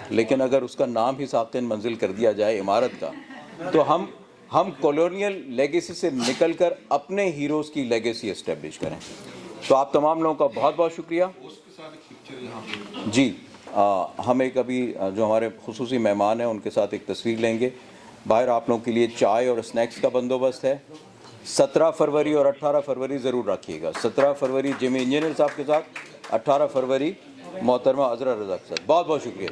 لیکن اگر اس کا نام ہی ساقین منزل کر دیا جائے عمارت کا, تو ہم کالونیل لیگیسی سے نکل کر اپنے ہیروز کی لیگیسی اسٹیبلش کریں. تو آپ تمام لوگوں کا بہت بہت شکریہ. جی ہم ایک ابھی جو ہمارے خصوصی مہمان ہیں ان کے ساتھ ایک تصویر لیں گے. باہر آپ لوگوں کے لیے چائے اور اسنیکس کا بندوبست ہے. 17 فروری اور 18 فروری ضرور رکھیے گا. 17 فروری جمی انجینئر صاحب کے ساتھ, 18 فروری محترمہ عذرا رضا کے ساتھ. بہت بہت شکریہ.